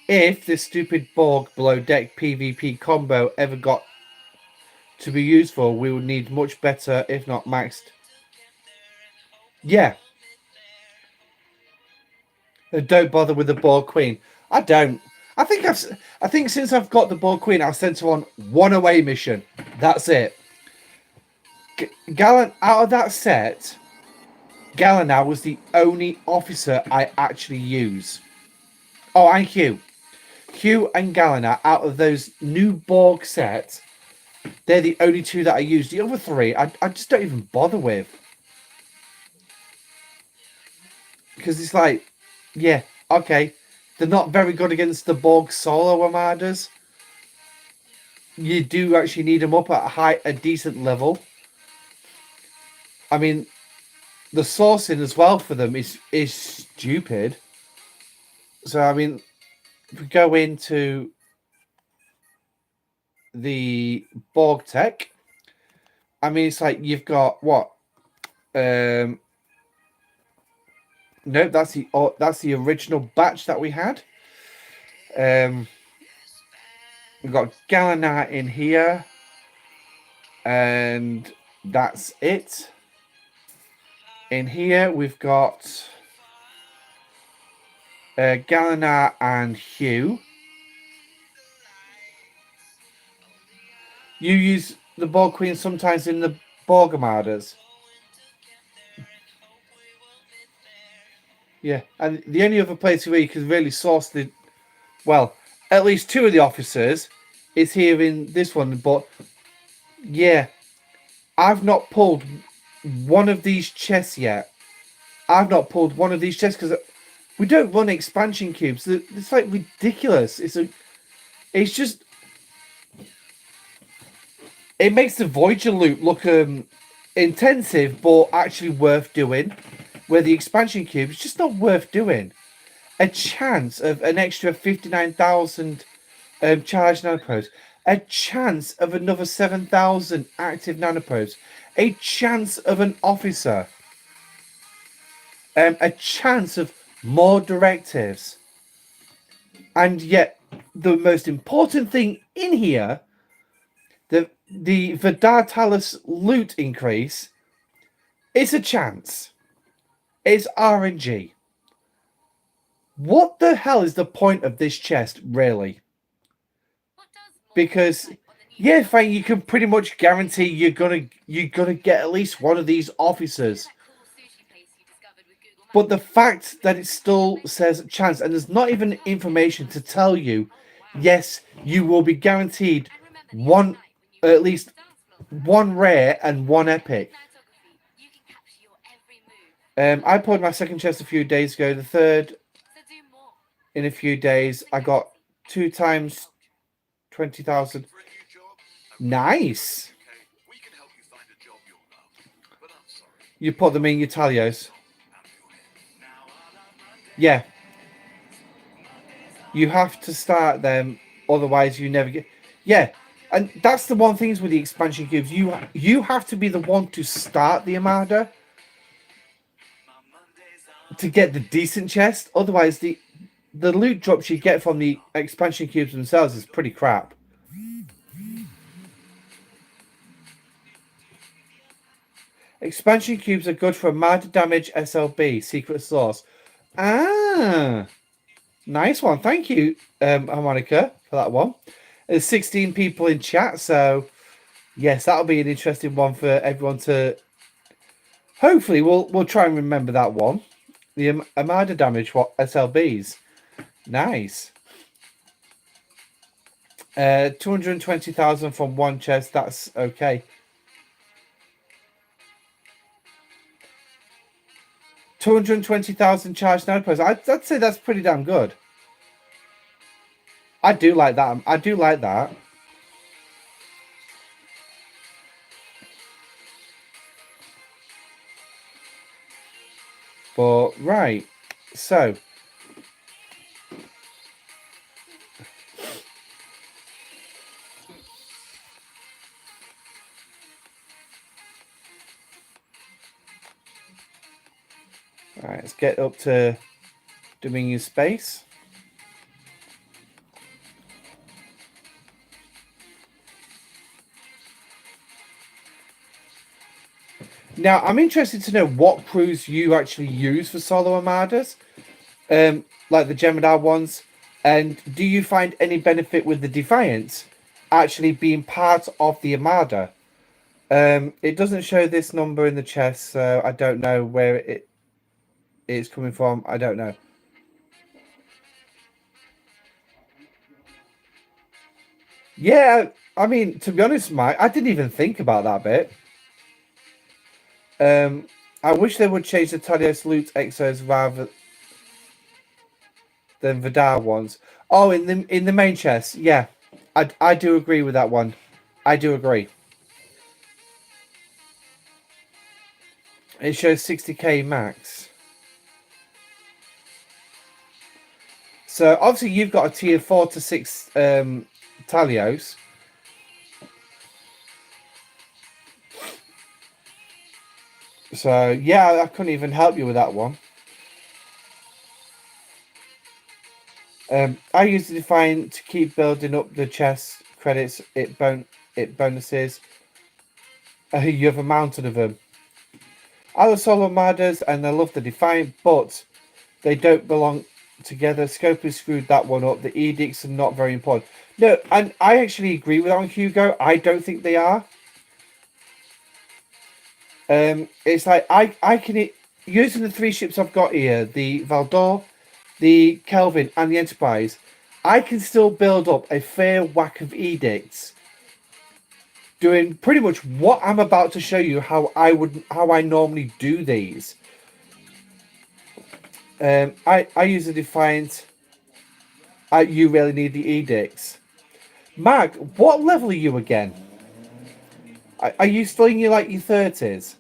If this stupid Borg below deck PvP combo ever got to be useful, we would need much better, if not maxed. Yeah. Don't bother with the Borg Queen. I don't. I think since I've got the Borg Queen, I've sent her on one away mission. That's it. Gallant, out of that set, Galana was the only officer I actually use. Oh, and Hugh. Hugh and Galana, out of those new Borg sets, they're the only two that I use. The other three, I just don't even bother with. Because it's like, yeah, okay. They're not very good against the Borg solo Armadas. You do actually need them up at a decent level. I mean, the sourcing as well for them is stupid. So, I mean, if we go into the Bog Tech, I mean, it's like you've got what? Nope, that's the original batch that we had. We've got Galana in here, and that's it. In here, we've got Galana and Hugh. You use the Borg Queen sometimes in the Borg Armadas. Yeah, and the only other place where you can really source at least two of the officers is here in this one. But yeah, I've not pulled one of these chests yet. I've not pulled one of these chests because we don't run expansion cubes. It's like ridiculous. It makes the Voyager loot look intensive, but actually worth doing. Where the expansion cube is just not worth doing. A chance of an extra 59,000 charged nanoprobes. A chance of another 7,000 active nanoprobes. A chance of an officer. A chance of more directives. And yet, the most important thing in here, the Vidatalis loot increase, is a chance. It's RNG. What the hell is the point of this chest, really? Because, yeah, fine, you can pretty much guarantee you're gonna get at least one of these officers. But the fact that it still says chance, and there's not even information to tell you, yes, you will be guaranteed at least one rare and one epic. I pulled my second chest a few days ago. The third in a few days. I got 2 times 20,000. Nice. You put them in your talios. Yeah. You have to start them, otherwise you never get. Yeah, and that's the one thing is with the expansion cubes. You have to be the one to start the Armada to get the decent chest. Otherwise, the loot drops you get from the expansion cubes themselves is pretty crap. Expansion cubes are good for Armada damage SLB, secret source. Ah. Nice one. Thank you, Harmonica, for that one. There's 16 people in chat, so yes, that'll be an interesting one for everyone to. Hopefully, we'll try and remember that one. The Armada damage, what SLBs? Nice. 220,000 from one chest. That's okay. 220,000 charged outposts. I'd say that's pretty damn good. I do like that. I do like that. But right, so all right, let's get up to Dominion space. Now, I'm interested to know what crews you actually use for solo Armadas, like the Gemini ones, and do you find any benefit with the Defiant actually being part of the Armada? It doesn't show this number in the chest, so I don't know where it is coming from. I don't know. Yeah, I mean, to be honest, Mike, I didn't even think about that bit. I wish they would change the Talios loot exos rather than Vidar ones. Oh, in the main chest, yeah, I do agree with that one. I do agree. It shows 60k max. So obviously you've got a tier 4 to 6 Talios. So yeah, I couldn't even help you with that one. I use the Define to keep building up the chest credits. It bonuses. You have a mountain of them. I love solo Armadas and I love the Define, but they don't belong together. Scope has screwed that one up. The edicts are not very important. No, and I actually agree with that one, Hugo. I don't think they are. It's like I can using the 3 ships I've got here, the Valdor, the Kelvin, and the Enterprise. I can still build up a fair whack of edicts, doing pretty much what I'm about to show you how I normally do these. I use the Defiant. You really need the edicts. Mag, what level are you again? Are you still in your 30s?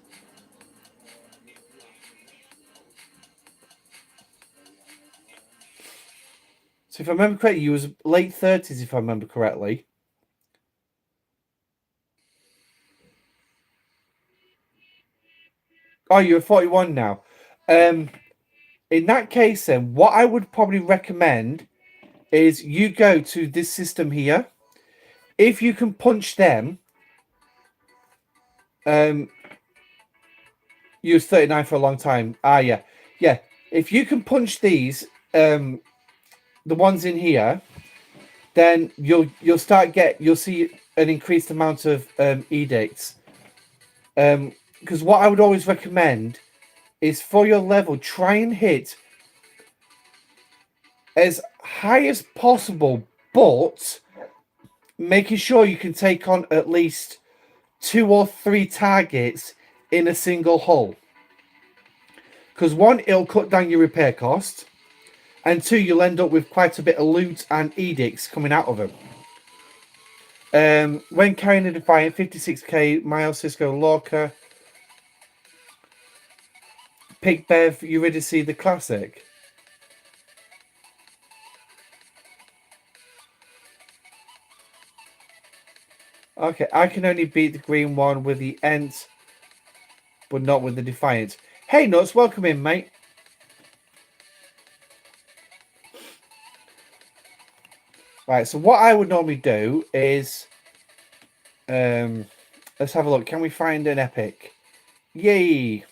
So if I remember correctly, you was late 30s if I remember correctly. Oh, you're 41 now. In that case, then, what I would probably recommend is you go to this system here. If you can punch them, you was 39 for a long time. Yeah. If you can punch these, the ones in here, then you'll see an increased amount of edicts. Because what I would always recommend is for your level, try and hit as high as possible, but making sure you can take on at least 2 or 3 targets in a single hull. Because 1, it'll cut down your repair cost, and 2, you'll end up with quite a bit of loot and edicts coming out of them. When carrying a Defiant, 56k, Miles, Cisco, Lorca, Pig Bev, Eurydice, the classic. Okay, I can only beat the green one with the Ent, but not with the Defiant. Hey, Nuts, welcome in, mate. Right, so what I would normally do is... let's have a look. Can we find an epic? Yay!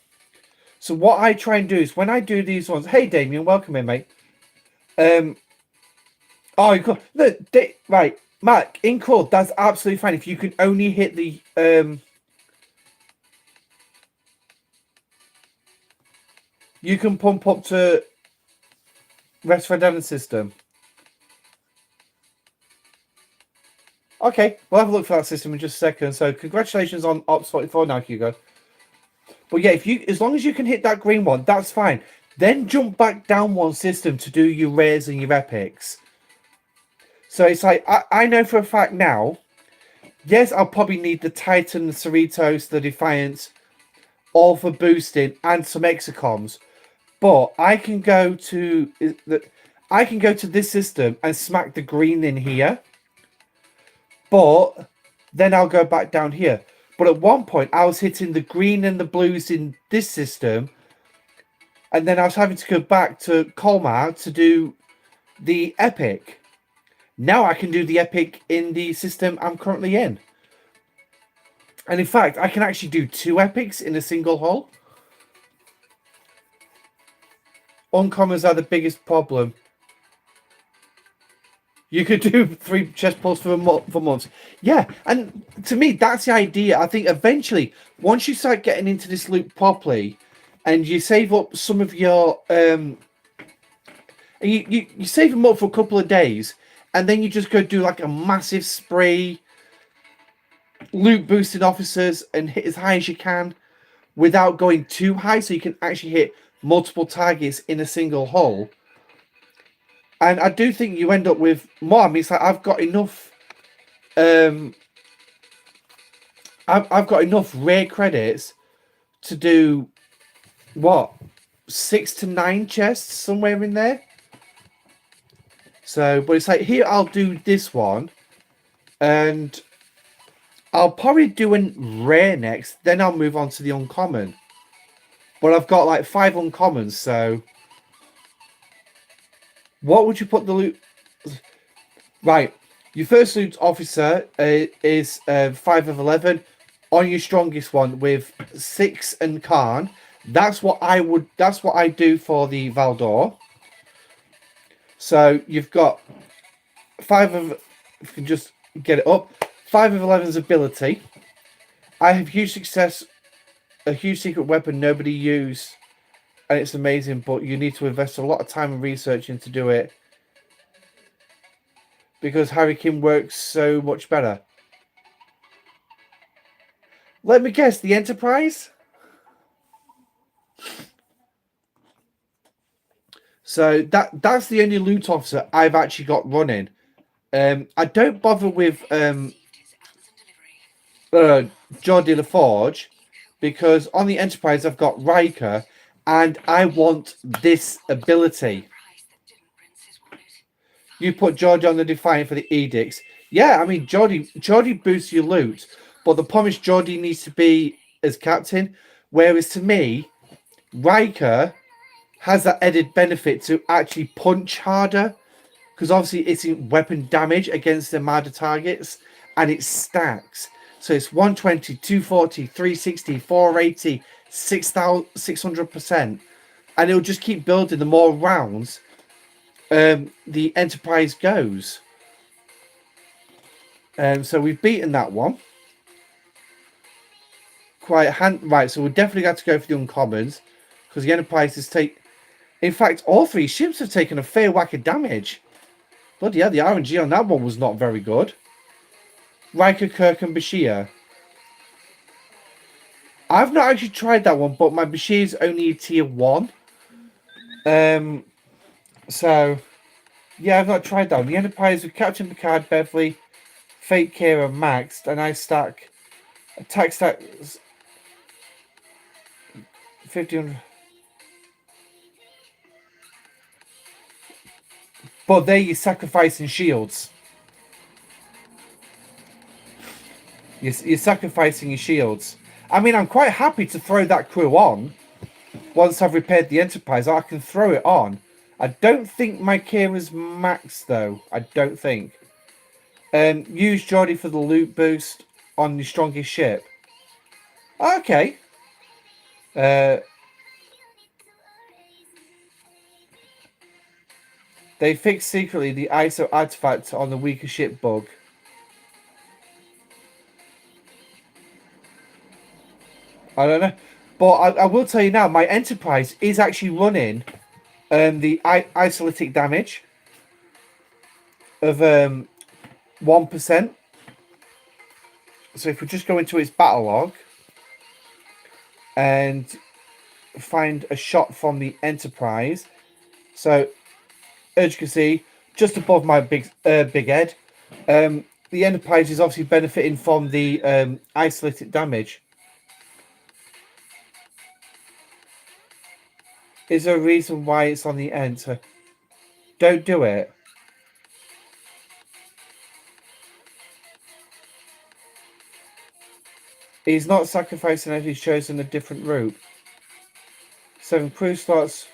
So what I try and do is when I do these ones... Hey, Damien, welcome in, mate. Oh, you could, look, right, Mac, in code, that's absolutely fine. If you can only hit the you can pump up to rest redundant system. Okay, we'll have a look for that system in just a second. So congratulations on Ops 44 now, Hugo. But yeah, if you, as long as you can hit that green one, that's fine. Then jump back down one system to do your rares and your epics. So it's like, I know for a fact now, yes, I'll probably need the Titan, the Cerritos, the Defiance, all for boosting and some exocoms. But I can go to this system and smack the green in here. But then I'll go back down here. But at one point, I was hitting the green and the blues in this system, and then I was having to go back to Colmar to do the epic. Now I can do the epic in the system I'm currently in. And in fact, I can actually do 2 epics in a single hull. Uncommons are the biggest problem. You could do 3 chest pulls for months. Yeah, and to me, that's the idea. I think eventually, once you start getting into this loop properly, and you save up some of your you save them up for a couple of days, and then you just go do like a massive spray, loot boosting officers, and hit as high as you can without going too high, so you can actually hit multiple targets in a single hull. And I do think you end up with more. I mean, it's like I've got enough. I've got enough rare credits to do what 6 to 9 chests somewhere in there. So, but it's like here I'll do this one, and I'll probably do a rare next. Then I'll move on to the uncommon. But I've got like 5 uncommons, so what would you put the loot? Right, your first loot officer is 5 of 11 on your strongest one with 6 and Khan. That's what I would. That's what I do for the Valdor. So you've got 5 of. If you can just get it up. 5 of 11's ability. I have huge success. A huge secret weapon nobody used, and it's amazing. But you need to invest a lot of time and research into do it. Because Harry Kim works so much better. Let me guess, the Enterprise? So that's the only loot officer I've actually got running. I don't bother with Geordie LaForge because on the Enterprise I've got Riker and I want this ability. You put Geordie on the Defiant for the Edicts. Yeah, I mean, Geordie boosts your loot, but the problem is Geordie needs to be as captain, whereas to me, Riker has that added benefit to actually punch harder, because obviously it's in weapon damage against the Armada targets, and it stacks. So it's 120, 240, 360, 480, 600%, and it'll just keep building the more rounds the Enterprise goes. So we've beaten that one. Right, so we're definitely got to go for the uncommons because the Enterprise has taken. In fact, all 3 ships have taken a fair whack of damage. Bloody hell, the RNG on that one was not very good. Riker, Kirk, and Bashir. I've not actually tried that one, but my Bashir's only a tier 1. So yeah, I've not tried that one. The Enterprise with Captain Picard, Beverly, Fate, Kira, maxed, and I stack attack stats 1500. But there you're sacrificing shields. You're sacrificing your shields. I mean, I'm quite happy to throw that crew on. Once I've repaired the Enterprise, I can throw it on. I don't think my Kira's maxed, though. I don't think. Use Geordie for the loot boost on the strongest ship. Okay. They fixed secretly the ISO artifact on the weaker ship bug. I don't know. But I will tell you now, my Enterprise is actually running the isolytic damage of 1%. So if we just go into its battle log and find a shot from the Enterprise. So as you can see, just above my big head, the Enterprise is obviously benefiting from the isolytic damage. Is there a reason why it's on the enter? Don't do it. He's not sacrificing it, he's chosen a different route. 7 crew slots.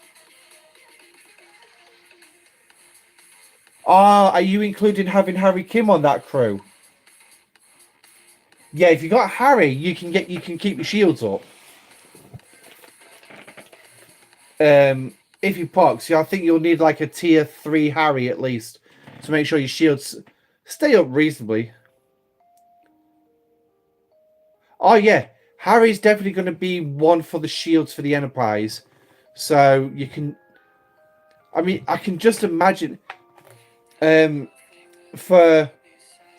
Ah, are you including having Harry Kim on that crew? Yeah, if you got Harry, you can keep your shields up. If you proc, I think you'll need like a tier 3 Harry at least to make sure your shields stay up reasonably. Oh yeah, Harry's definitely going to be one for the shields for the Enterprise. So you can, I mean, I can just imagine for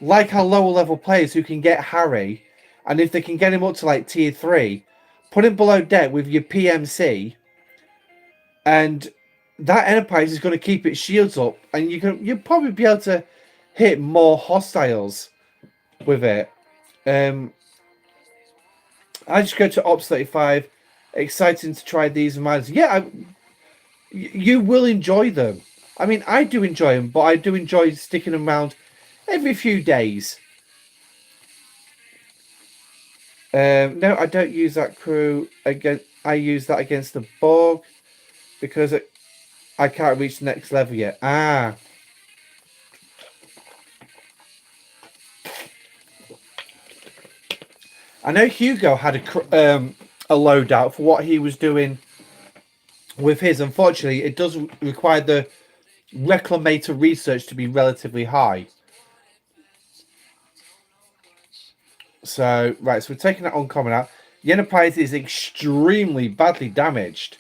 like our lower level players who can get Harry, and if they can get him up to like tier 3, put him below deck with your PMC, and that Enterprise is going to keep its shields up, and you'll probably be able to hit more hostiles with it. I just go to Ops 35. Exciting to try these Armadas. Yeah, you will enjoy them. I mean, I do enjoy them, but I do enjoy sticking them around every few days. No, I don't use that crew again. I use that against the Bog because I can't reach the next level yet. Ah. I know Hugo had a loadout for what he was doing with his. Unfortunately, it does require the reclamator research to be relatively high. So, right, so we're taking that uncommon out. The Enterprise is extremely badly damaged.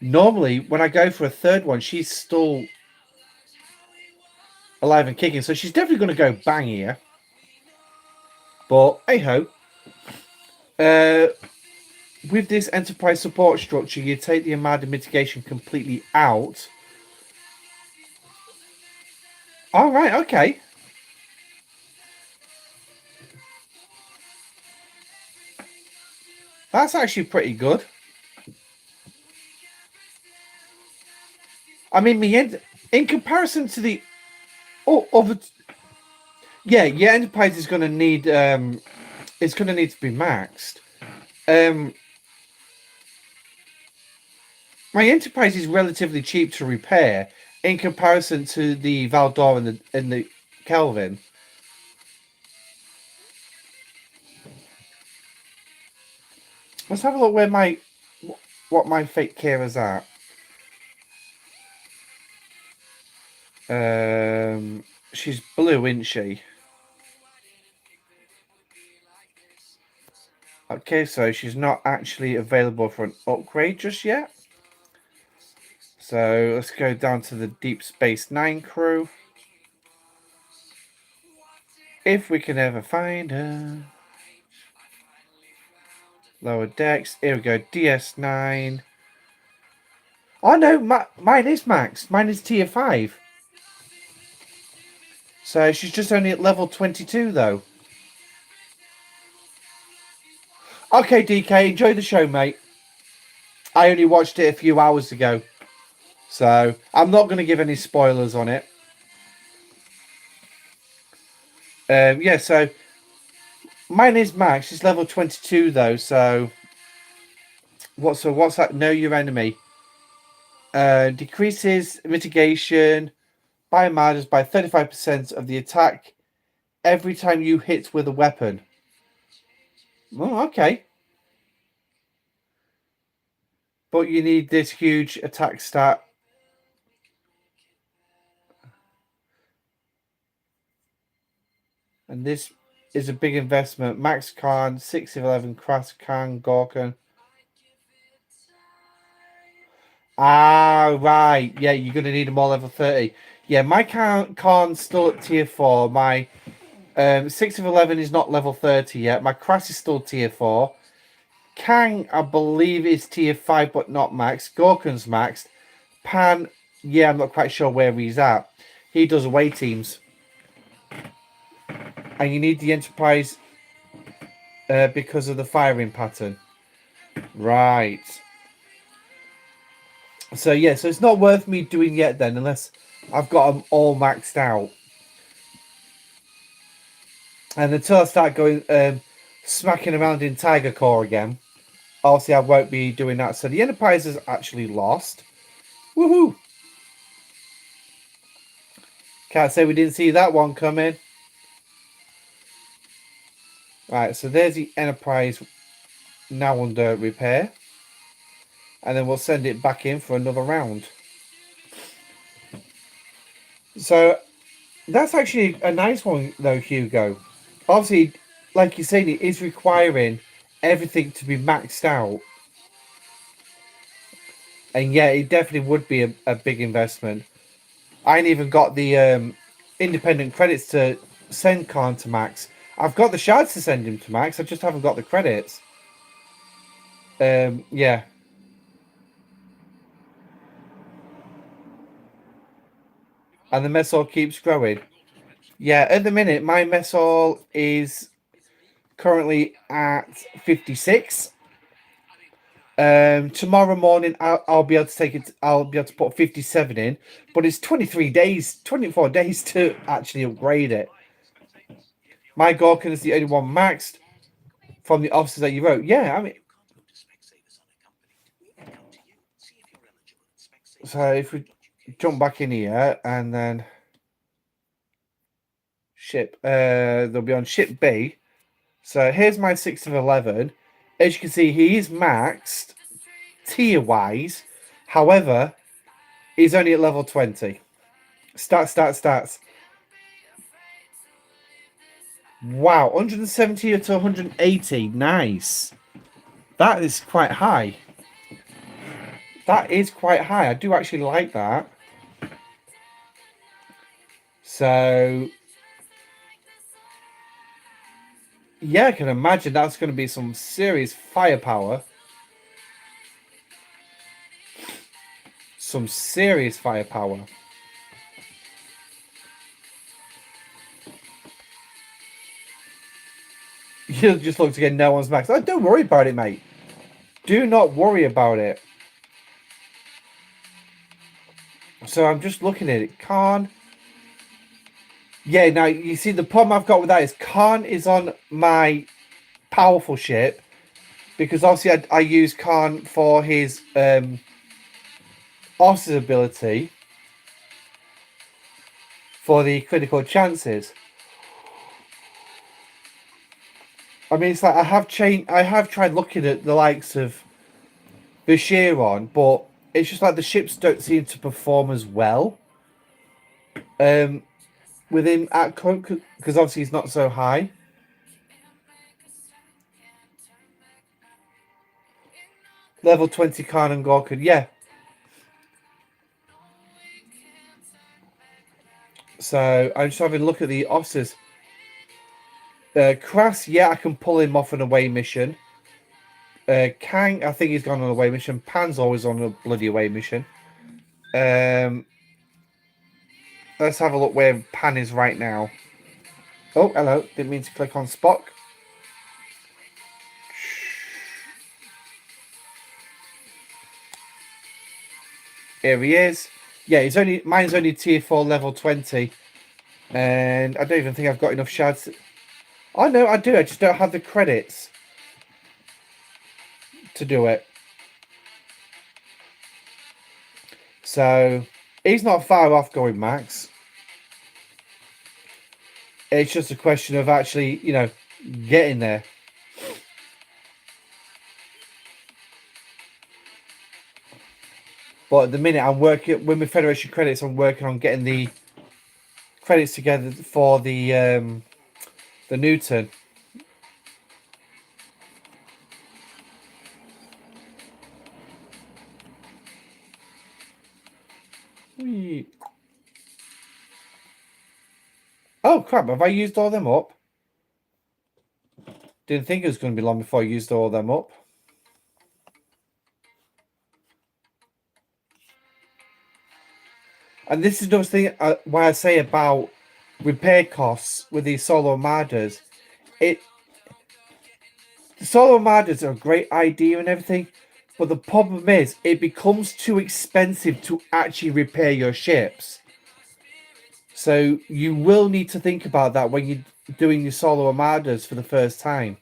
Normally, when I go for a third one, she's still alive and kicking. So she's definitely going to go bang here. But, hey-ho. With this Enterprise support structure, you take the Armada mitigation completely out. All right, okay. That's actually pretty good. I mean, in comparison to the other, yeah, your Enterprise is going to need it's going to need to be maxed. My Enterprise is relatively cheap to repair in comparison to the Valdor and the Kelvin. Let's have a look where what my fake Kira's at. She's blue, isn't she? Okay, so she's not actually available for an upgrade just yet. So let's go down to the Deep Space Nine crew. If we can ever find her. Lower decks. Here we go. DS9. Oh no, mine is maxed. Mine is tier 5. So she's just only at level 22 though. Okay, DK, enjoy the show, mate. I only watched it a few hours ago. So I'm not going to give any spoilers on it. Yeah, so mine is max. It's level 22 though. So what's that? Know your enemy. Decreases mitigation by Armadas by 35% of the attack every time you hit with a weapon. Oh, okay. But you need this huge attack stat. And this is a big investment. Max Khan, 6 of 11, Kras Khan, Gorkan. Ah, right. Yeah, you're going to need them all level 30. Yeah, my Khan's still at tier 4. My 6 of 11 is not level 30 yet. My Kras is still tier 4. Kang, I believe, is tier 5, but not max. Gorkan's maxed. Pan, yeah, I'm not quite sure where he's at. He does away teams. And you need the Enterprise because of the firing pattern. Right. So, yeah, so it's not worth me doing yet then, unless I've got them all maxed out. And until I start going, smacking around in Tiger Core again, obviously I won't be doing that. So the Enterprise has actually lost. Woohoo! Can't say we didn't see that one coming. Right, so there's the Enterprise now under repair. And then we'll send it back in for another round. So that's actually a nice one though, Hugo. Obviously, like you're saying, it is requiring everything to be maxed out. And yeah, it definitely would be a big investment. I ain't even got the independent credits to send Khan to max. I've got the shards to send him to max. I just haven't got the credits. Yeah. And the messall keeps growing. Yeah, at the minute, my messall is currently at 56. Tomorrow morning, I'll be able to take it. I'll be able to put 57 in, but it's 23 days, 24 days to actually upgrade it. My Gorkan is the only one maxed from the officers that you wrote. Yeah, I mean. So if we jump back in here and then ship, they'll be on ship B. So here's my 6 of 11. As you can see, he is maxed tier wise. However, he's only at level 20. Stats. Wow, 170 to 180. Nice. That is quite high. That is quite high. I do actually like that. So, yeah, I can imagine that's going to be some serious firepower. Some serious firepower. You'll just look to get no one's max. Oh, don't worry about it, mate. Do not worry about it. So I'm just looking at it. Khan. Yeah, now you see the problem I've got with that is Khan is on my powerful ship. Because obviously I use Khan for his officer's ability. For the critical chances. I mean, it's like I have tried looking at the likes of Bashiron, but it's just like the ships don't seem to perform as well. Within at because obviously he's not so high. Level 20 Khan and Gorkan, yeah. So I'm just having a look at the officers. Kras, yeah, I can pull him off an away mission. Kang, I think he's gone on an away mission. Pan's always on a bloody away mission. Let's have a look where Pan is right now. Oh, hello. Didn't mean to click on Spock. Here he is. Yeah, mine's only tier 4 level 20. And I don't even think I've got enough shards. Oh no, I do. I just don't have the credits to do it. So he's not far off going max. It's just a question of actually, getting there. But at the minute, I'm working with my Federation credits. I'm working on getting the credits together for the The Newton. Whee. Oh crap, have I used all them up? Didn't think it was going to be long before I used all them up. And this is another thing why I say about repair costs with these solo Armadas. The solo Armadas are a great idea and everything, but the problem is it becomes too expensive to actually repair your ships. So you will need to think about that when you're doing your solo Armadas for the first time.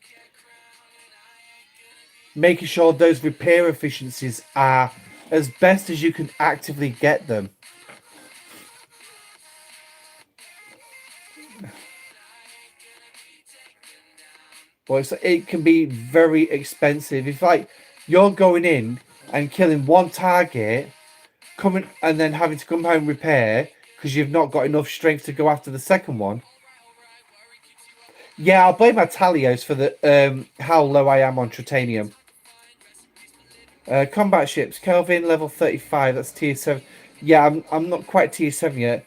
Making sure those repair efficiencies are as best as you can actively get them. But it can be very expensive. If like you're going in and killing one target, coming and then having to come home and repair because you've not got enough strength to go after the second one. Yeah, I'll blame my Talios for the how low I am on Tritanium. Combat ships, Kelvin level 35. That's tier 7. Yeah, I'm not quite tier 7 yet.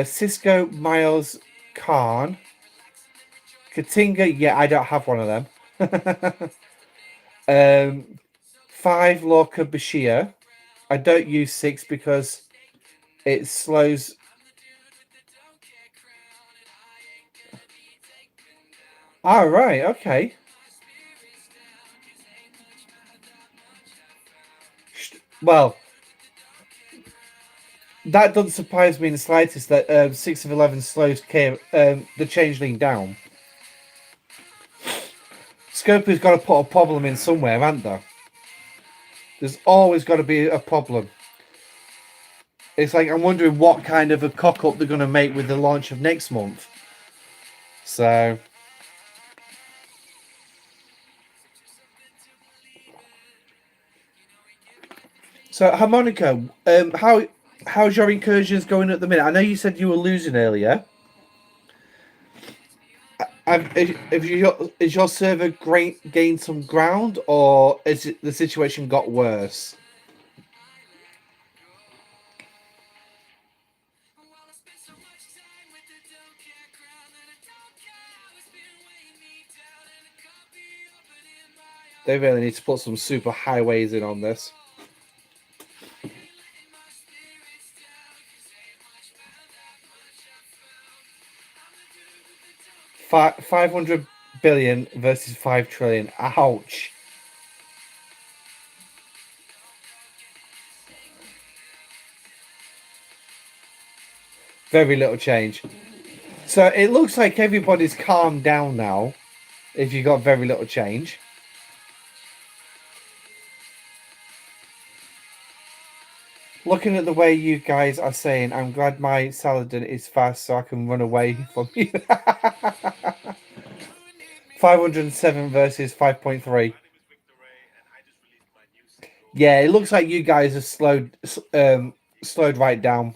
Cisco, Miles, Khan, Katinga. Yeah, I don't have one of them. 5 Lorca Bashir. I don't use 6 because it slows. Oh, right, okay. Well, that doesn't surprise me in the slightest that 6 of 11 slows the changeling down. Scopely's got to put a problem in somewhere, hasn't there? There's always got to be a problem. It's like I'm wondering what kind of a cock-up they're going to make with the launch of next month. So Harmonica, how's your incursions going at the minute? I know you said you were losing earlier. Is your server gained some ground, or is the situation got worse? They really need to put some super highways in on this. $500 billion versus 5 trillion. Ouch. Very little change. So it looks like everybody's calmed down now. If you got very little change. Looking at the way you guys are saying, I'm glad my Saladin is fast so I can run away from you. 507 versus 5.3. Yeah, it looks like you guys are slowed right down.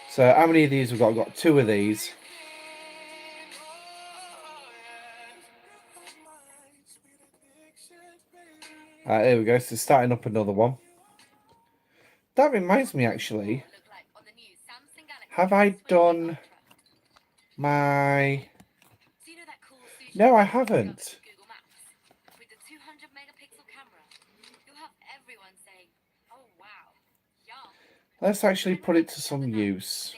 So how many of these we've got? We've got 2 of these. There we go. So starting up another one. That reminds me, actually. Have I done my... No, I haven't. Let's actually put it to some use.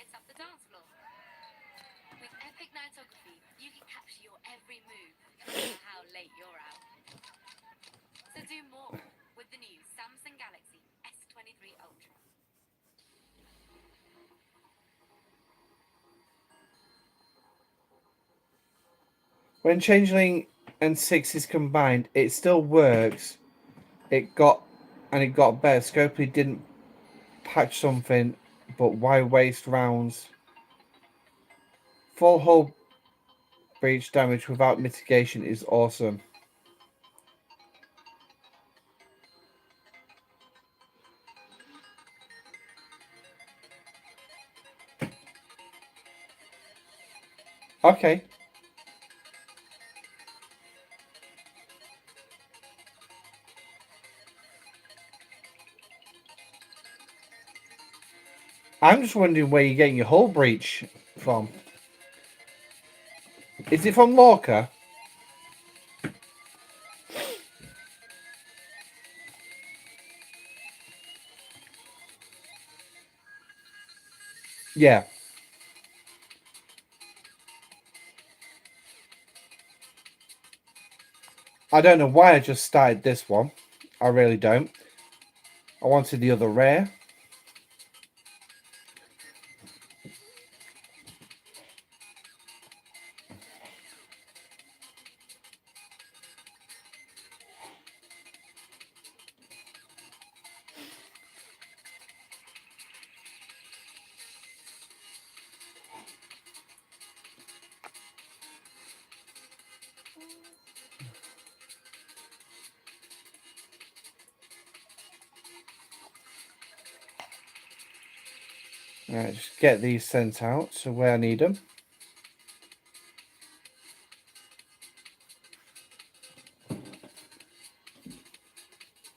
When Changeling and 6 is combined, it still works. It got better. Scopely didn't patch something, but why waste rounds? Full hull breach damage without mitigation is awesome. Okay. I'm just wondering where you're getting your hull breach from. Is it from Lorca? Yeah. I don't know why I just started this one. I really don't. I wanted the other rare. Alright, just get these sent out to where I need them.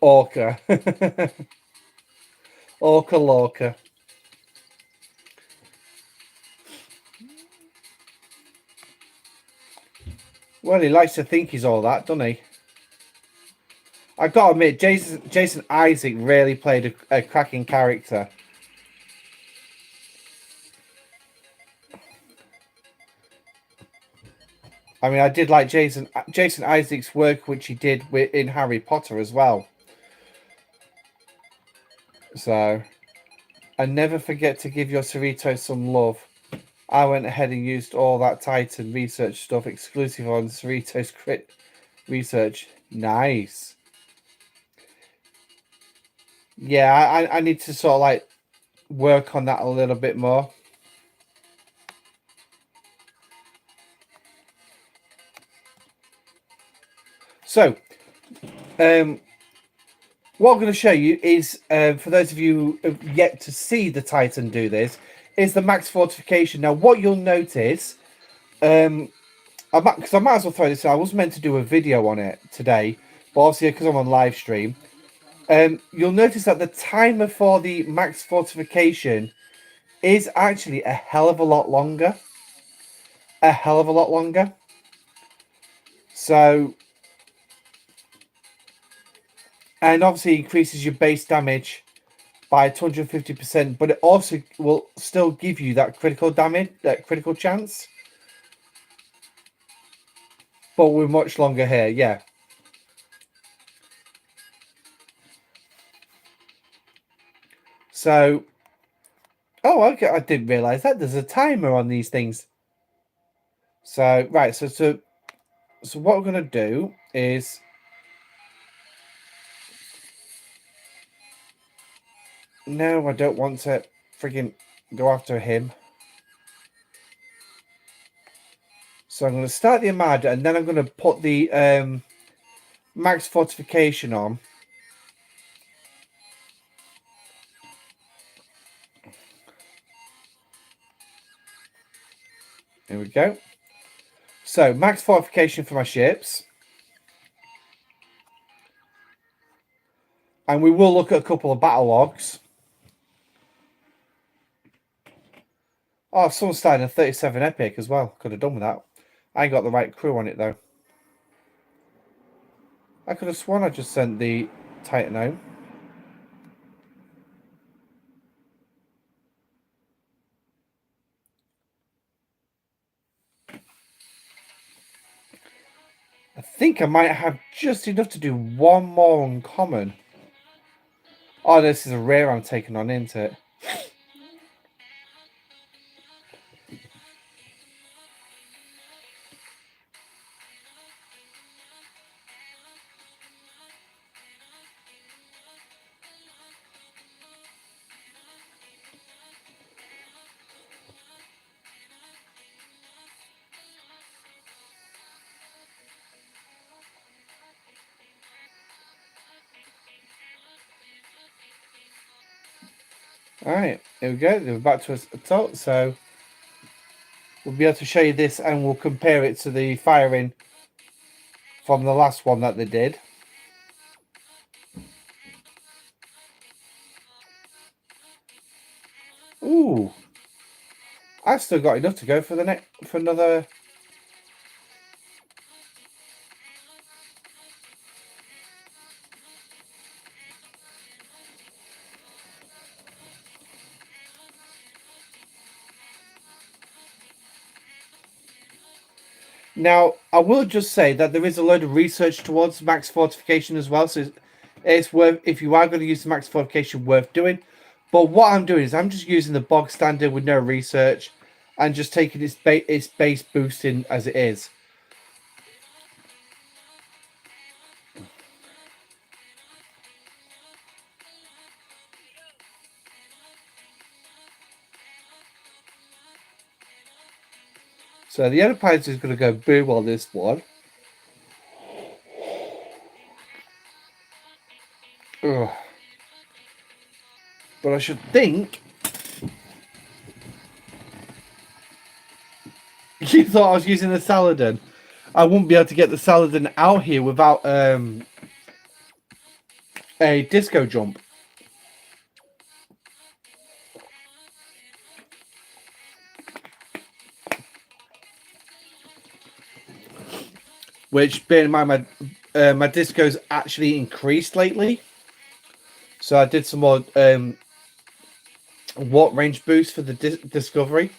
Orca. Orca Lorca. Well, he likes to think he's all that, doesn't he? I gotta admit, Jason Isaac really played a cracking character. I mean, I did like Jason Isaac's work, which he did in Harry Potter as well. So, and never forget to give your Cerritos some love. I went ahead and used all that Titan research stuff exclusive on Cerritos Crit Research. Nice. Yeah, I need to sort of like work on that a little bit more. So, what I'm going to show you is, for those of you who have yet to see the Titan do this, is the max fortification. Now, what you'll notice, because I might as well throw this in. I was meant to do a video on it today, but obviously because I'm on live stream, you'll notice that the timer for the max fortification is actually a hell of a lot longer. A hell of a lot longer. So, and obviously increases your base damage by 250%, but it also will still give you that critical damage, that critical chance. But we're much longer here, yeah. So, oh, okay, I didn't realize that there's a timer on these things. So, right, so what we're gonna do is, no, I don't want to freaking go after him. So I'm going to start the Armada, and then I'm going to put the max fortification on. Here we go. So max fortification for my ships. And we will look at a couple of battle logs. Oh, someone's starting a 37 epic as well. Could have done with that. I ain't got the right crew on it though. I could have sworn I just sent the Titan home. I think I might have just enough to do one more uncommon. Oh, this is a rare I'm taking on, isn't it? Alright, here we go. They're back to us at top, so we'll be able to show you this, and we'll compare it to the firing from the last one that they did. Ooh, I've still got enough to go for the for another. Now, I will just say that there is a load of research towards max fortification as well, so it's worth, if you are going to use the max fortification, worth doing. But what I'm doing is I'm just using the bog standard with no research and just taking its base boosting as it is. So the Enterprise is going to go boom on this one. Ugh. But I should think... You thought I was using the Saladin. I wouldn't be able to get the Saladin out here without a disco jump. Which, bear in mind, my disco's actually increased lately. So I did some more warp range boost for the Discovery.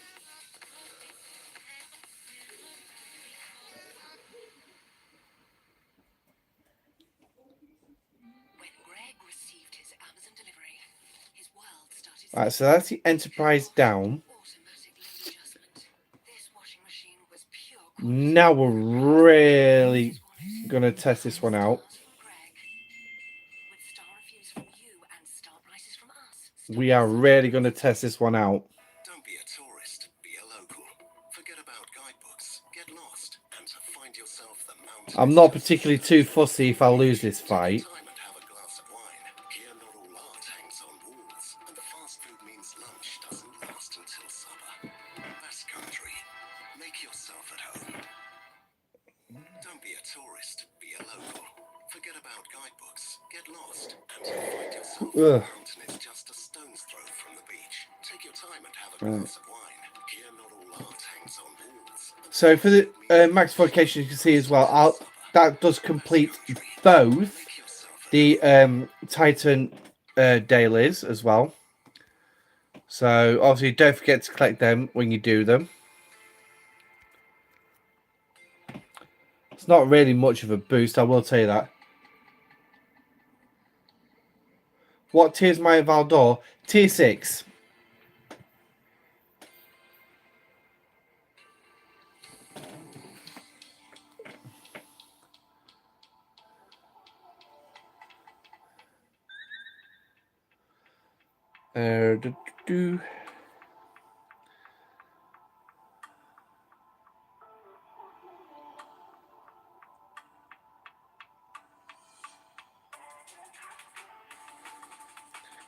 Alright, so that's the Enterprise down. Now we're really going to test this one out. We are really going to test this one out. Don't be a tourist, be a local. Forget about guidebooks, get lost, and to find yourself the mountain. I'm not particularly too fussy if I lose this fight. Ugh. Is just a stone's throw from the beach. Take your time and have a glass of wine. Here, not all art hangs on walls. So for the max fortification, you can see as well, that does complete both the Titan dailies as well. So obviously don't forget to collect them when you do them. It's not really much of a boost, I will tell you that. What tier is my Valdor? Tier 6.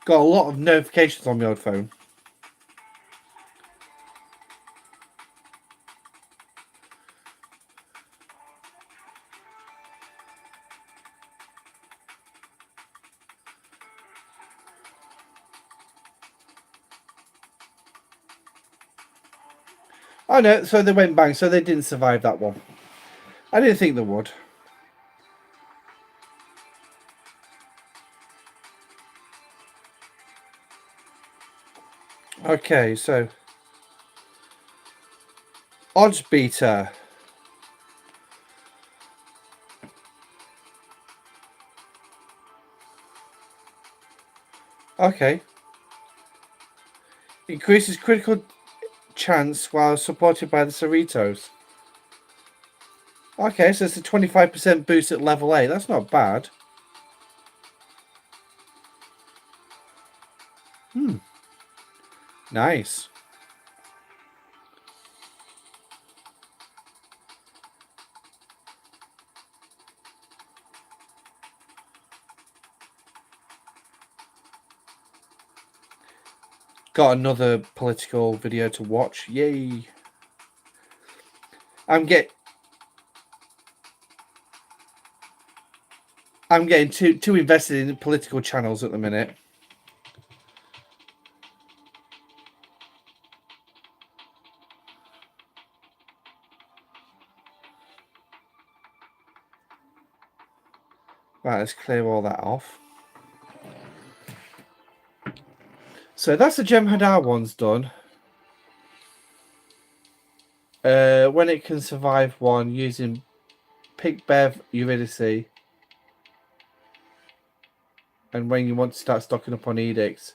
Got a lot of notifications on my old phone. Oh no, so they went bang, so they didn't survive that one. I didn't think they would. Okay, so odds beater. Okay. Increases critical chance while supported by the Cerritos. Okay, so it's a 25% boost at level 8. That's not bad. Nice. Got another political video to watch. Yay. I'm getting too invested in political channels at the minute. Right, let's clear all that off. So that's the Jem'Hadar one's done. When it can survive one using Pick Bev Eurydice, and when you want to start stocking up on edicts.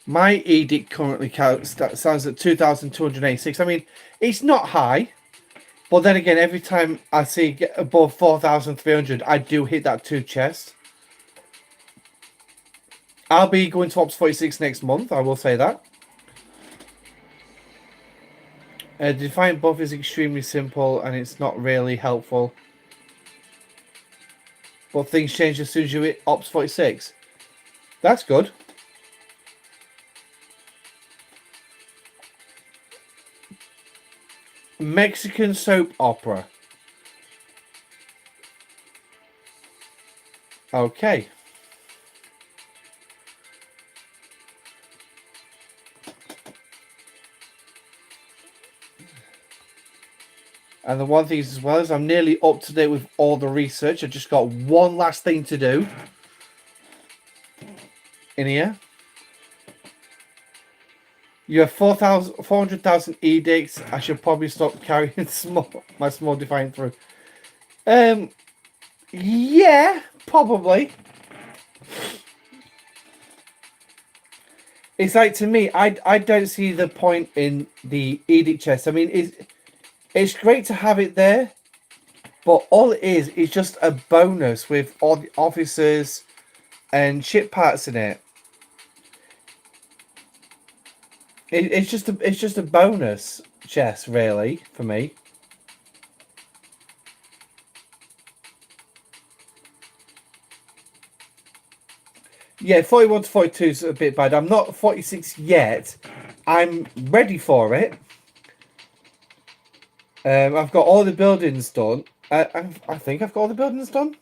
My edict currently stands at 2,286. I mean, it's not high, but then again, every time I see it get above 4,300, I do hit that 2 chest. I'll be going to Ops 46 next month, I will say that. Define buff is extremely simple and it's not really helpful. But things change as soon as you hit Ops 46. That's good. Mexican soap opera. Okay. And the one thing as well is I'm nearly up to date with all the research. I've just got one last thing to do in here. You have 400,000 edicts. I should probably stop carrying my small defiant through. Yeah, probably. It's like, to me, I don't see the point in the edict chest. I mean, it's great to have it there, but all it is just a bonus with all the officers and ship parts in it. It's just a bonus chest, really, for me. Yeah, 41 to 42 is a bit bad. I'm not 46 yet. I'm ready for it. I've got all the buildings done. I think I've got all the buildings done.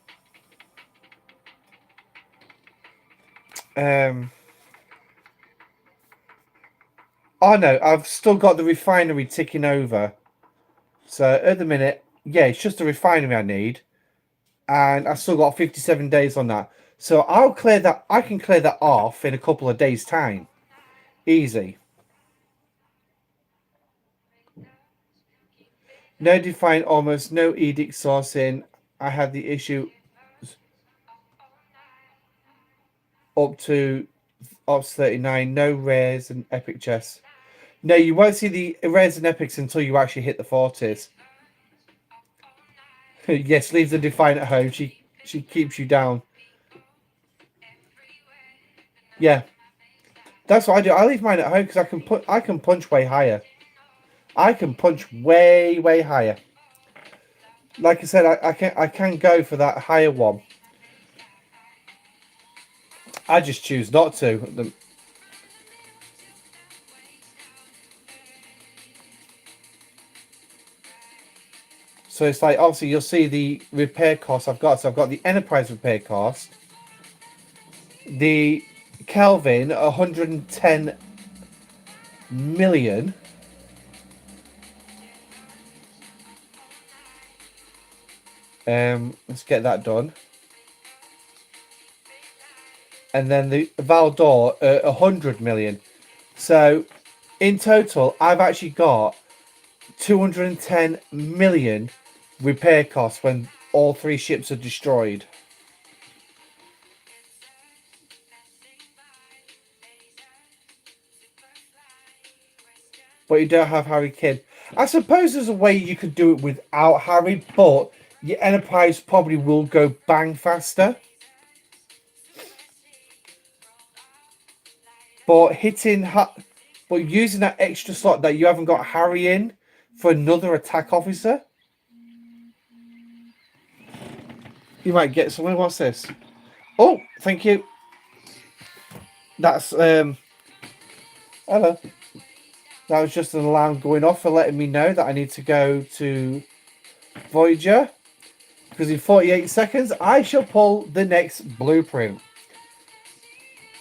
Oh no, I've still got the refinery ticking over. So at the minute, yeah, it's just the refinery I need. And I've still got 57 days on that. So I'll clear that. I can clear that off in a couple of days' time. Easy. No define, almost no edict sourcing. I had the issue up to Ops 39. No rares and epic chests. No, you won't see the rares and epics until you actually hit the 40s. Yes, leave the define at home. She keeps you down. Yeah, that's what I do. I leave mine at home because I can punch way higher. I can punch way higher. Like I said, I can go for that higher one. I just choose not to. So it's like, obviously you'll see the repair cost I've got. So I've got the Enterprise repair cost, the Kelvin 110 million. Let's get that done. And then the Valdor 100 million. So in total, I've actually got 210 million repair costs when all 3 ships are destroyed. But you don't have Harry Kidd. I suppose there's a way you could do it without Harry, but your Enterprise probably will go bang faster. But using that extra slot that you haven't got Harry in for another attack officer, You might get somewhere. What's this? Oh, thank you. That's hello. That was just an alarm going off for letting me know that I need to go to Voyager, because in 48 seconds I shall pull the next blueprint.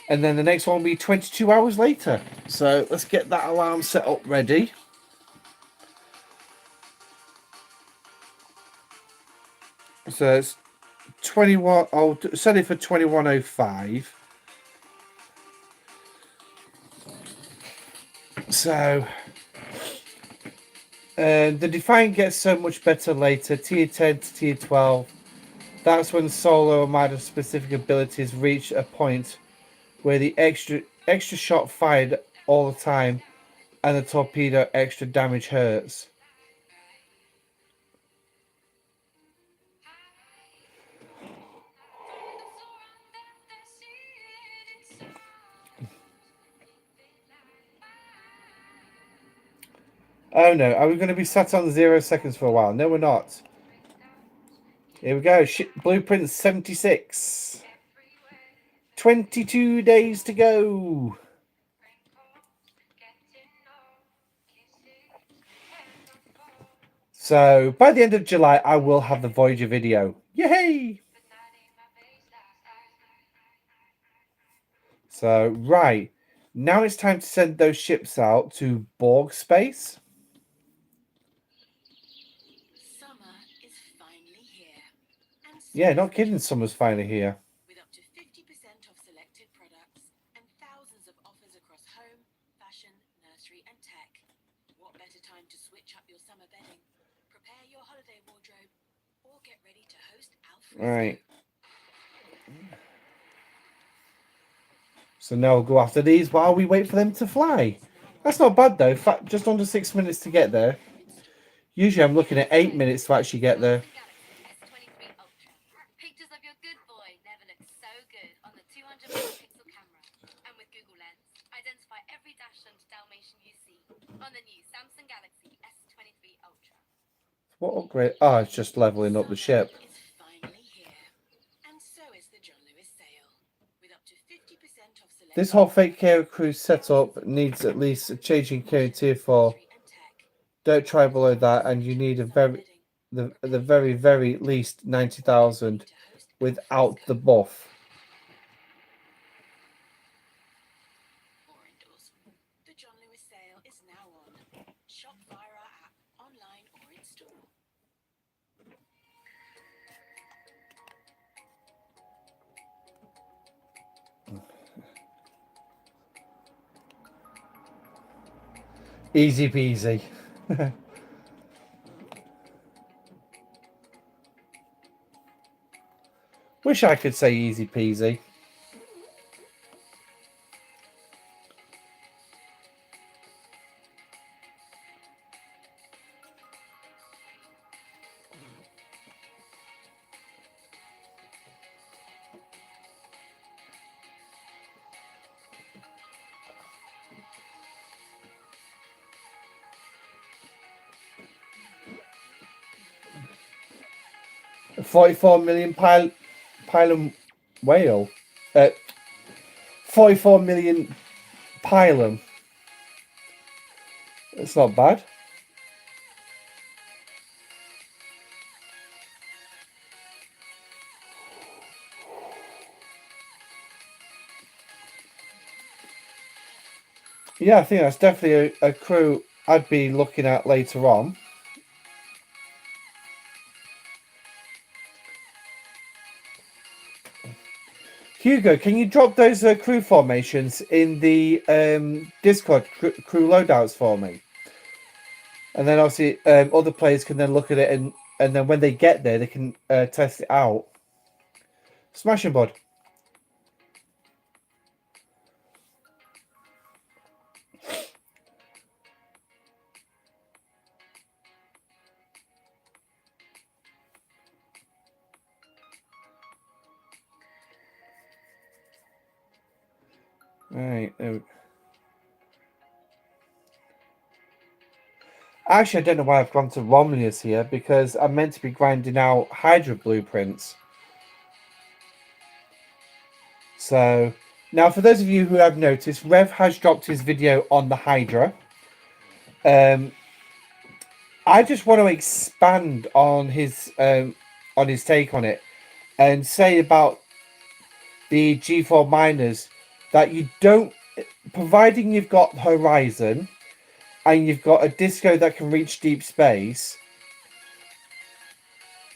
And then the next one will be 22 hours later. So let's get that alarm set up ready. So it's 21. I'll set it for 21:05. So the Defiant gets so much better later. Tier 10 to Tier 12. That's when solo Armada specific abilities reach a point where the extra shot fired all the time and the torpedo extra damage hurts. Oh no, are we going to be sat on 0 seconds for a while? No, we're not. Here we go. Blueprint 76. 22 days to go. So by the end of July, I will have the Voyager video. Yay! So, right. Now it's time to send those ships out to Borg space. Summer is finally here. And so Yeah, not kidding. Summer's finally here. with up to 50% off selected products and thousands of offers across home, fashion, nursery, and tech. What better time to switch up your summer bedding, prepare your holiday wardrobe, or get ready to host Alfred? Right. So now we'll go after these while we wait for them to fly. That's not bad though. In fact, just under 6 minutes to get there. Usually I'm looking at 8 minutes to actually get there. S23 Ultra. Pictures of your good boy never look so good on the 200 megapixel camera. And with Google Lens, identify every Dachshund Dalmatian you see on the new Samsung Galaxy S23 Ultra. What upgrade? Oh, it's just leveling up the ship. Summer is finally here. And so is the John Lewis sale. With up to 50% off selected This whole fake Care Crew setup needs at least a changing Care Tier 4. and tech. Don't try below that, and you need a the very least 90,000 without the buff. Or indoors. The John Lewis sale is now on. Shop via our app, online or in store. Easy peasy. Wish I could say easy peasy. A 44 million pylon whale. 44 million pylon. It's not bad. Yeah, I think that's definitely a crew I'd be looking at later on. Hugo, can you drop those crew formations in the Discord crew loadouts for me? And then obviously other players can then look at it and then when they get there, they can test it out. Smashing, bud. Right. Actually, I don't know why I've gone to Romulus here because I'm meant to be grinding out Hydra blueprints. So now, for those of you who have noticed, Rev has dropped his video on the Hydra. I just want to expand on his take on it and say about the G4 miners that you don't, providing you've got Horizon and you've got a disco that can reach deep space,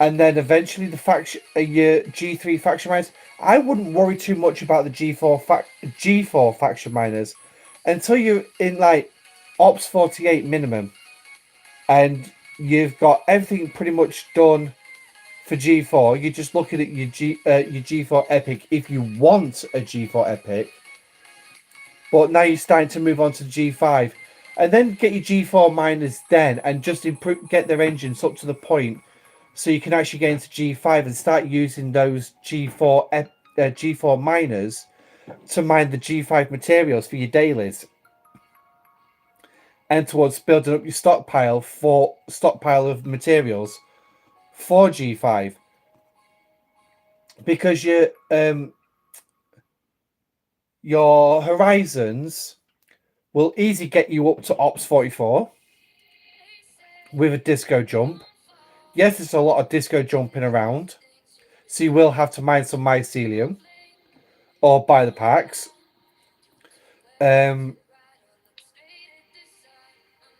and then eventually the faction, your G3 faction miners. I wouldn't worry too much about the G4 faction miners until you're in like Ops 48 minimum, and you've got everything pretty much done for G4. You're just looking at your G4 Epic if you want a G4 Epic. But now you're starting to move on to G5, and then get your G4 miners then, and just get their engines up to the point so you can actually get into G5 and start using those G4 miners to mine the G5 materials for your dailies, and towards building up your stockpile of materials for G5, because your horizons will easily get you up to Ops 44 with a disco jump. Yes, there's a lot of disco jumping around, so you will have to mine some mycelium or buy the packs. And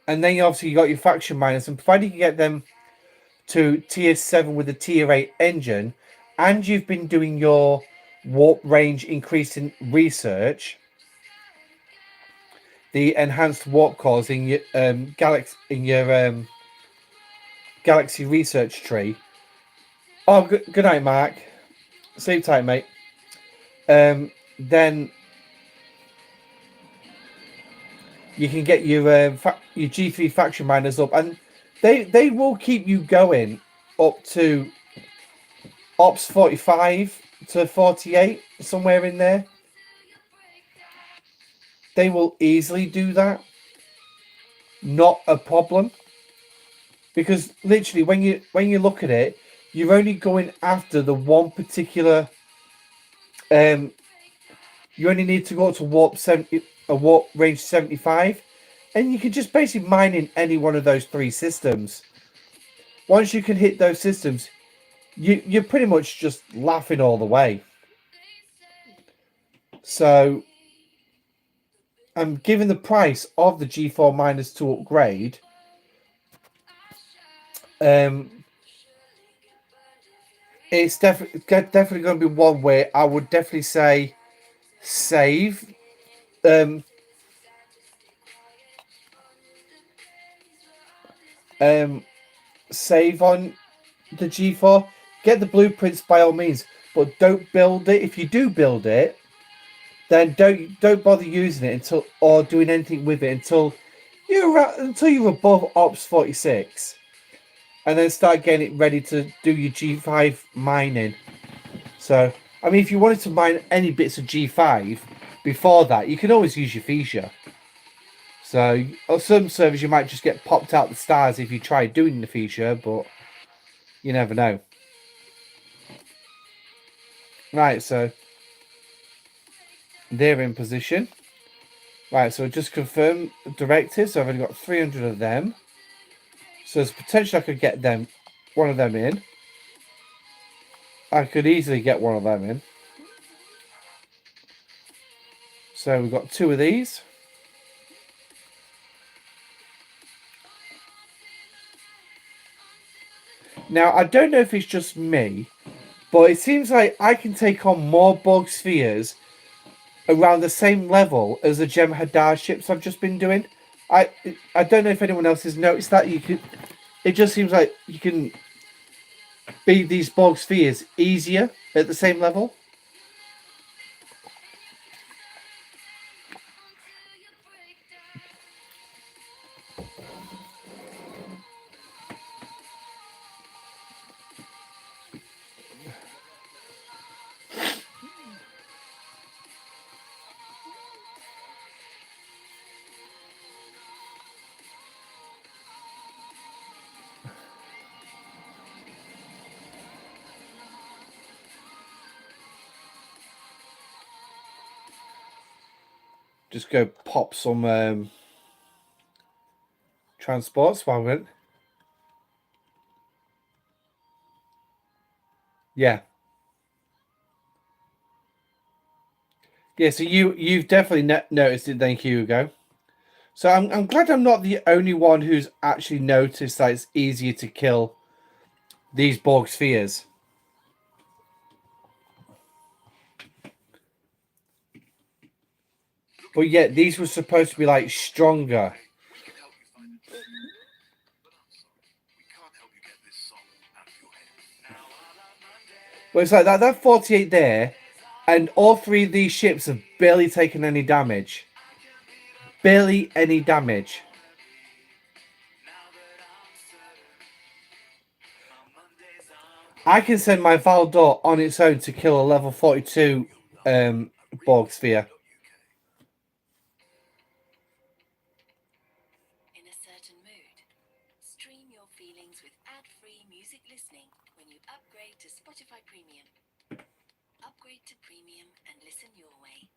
then obviously you got your faction miners, and provided you can get them to tier 7 with a tier 8 engine, and you've been doing your warp range increasing research, the enhanced warp cores in your galaxy research tree. Oh, good night, Mark. Sleep tight, mate. Then you can get your G3 faction miners up, and they will keep you going up to Ops 45 to 48, somewhere in there. They will easily do that. Not a problem. Because literally, when you look at it, you're only going after the one particular. You only need to go to warp range 75, and you can just basically mine in any one of those 3 systems. Once you can hit those systems, you're pretty much just laughing all the way. So, given the price of the G4 miners to upgrade, it's definitely going to be one way I would definitely say save. Save on the G4. Get the blueprints by all means, but don't build it. If you do build it, then don't bother using it or doing anything with it until you're above Ops 46, and then start getting it ready to do your G5 mining. So, I mean, if you wanted to mine any bits of G5 before that, you can always use your feature. So, on some servers, you might just get popped out the stars if you try doing the feature, but you never know. Right, so they're in position. Right, so just confirm directives. So I've only got 300 of them. So there's potential I could get one of them in. I could easily get one of them in. So we've got 2 of these. Now, I don't know if it's just me, but it seems like I can take on more Bog spheres around the same level as the Gem Hadar ships I've just been doing. I don't know if anyone else has noticed that. It just seems like you can beat these Bog spheres easier at the same level. just go pop some transports while we're in. Yeah. Yeah, so you've definitely noticed it then, Hugo. So I'm glad I'm not the only one who's actually noticed that it's easier to kill these Borg spheres. But yet these were supposed to be like stronger. We can help you find the truth. But I'm sorry, we can't help you get this song out of your head. Well, it's like that 48 there, and all three of these ships have barely taken any damage. Barely any damage. I can send my Valdor on its own to kill a level 42 Borg sphere. In a certain mood, stream your feelings with ad-free music listening when you upgrade to Spotify Premium. Upgrade to Premium and listen your way.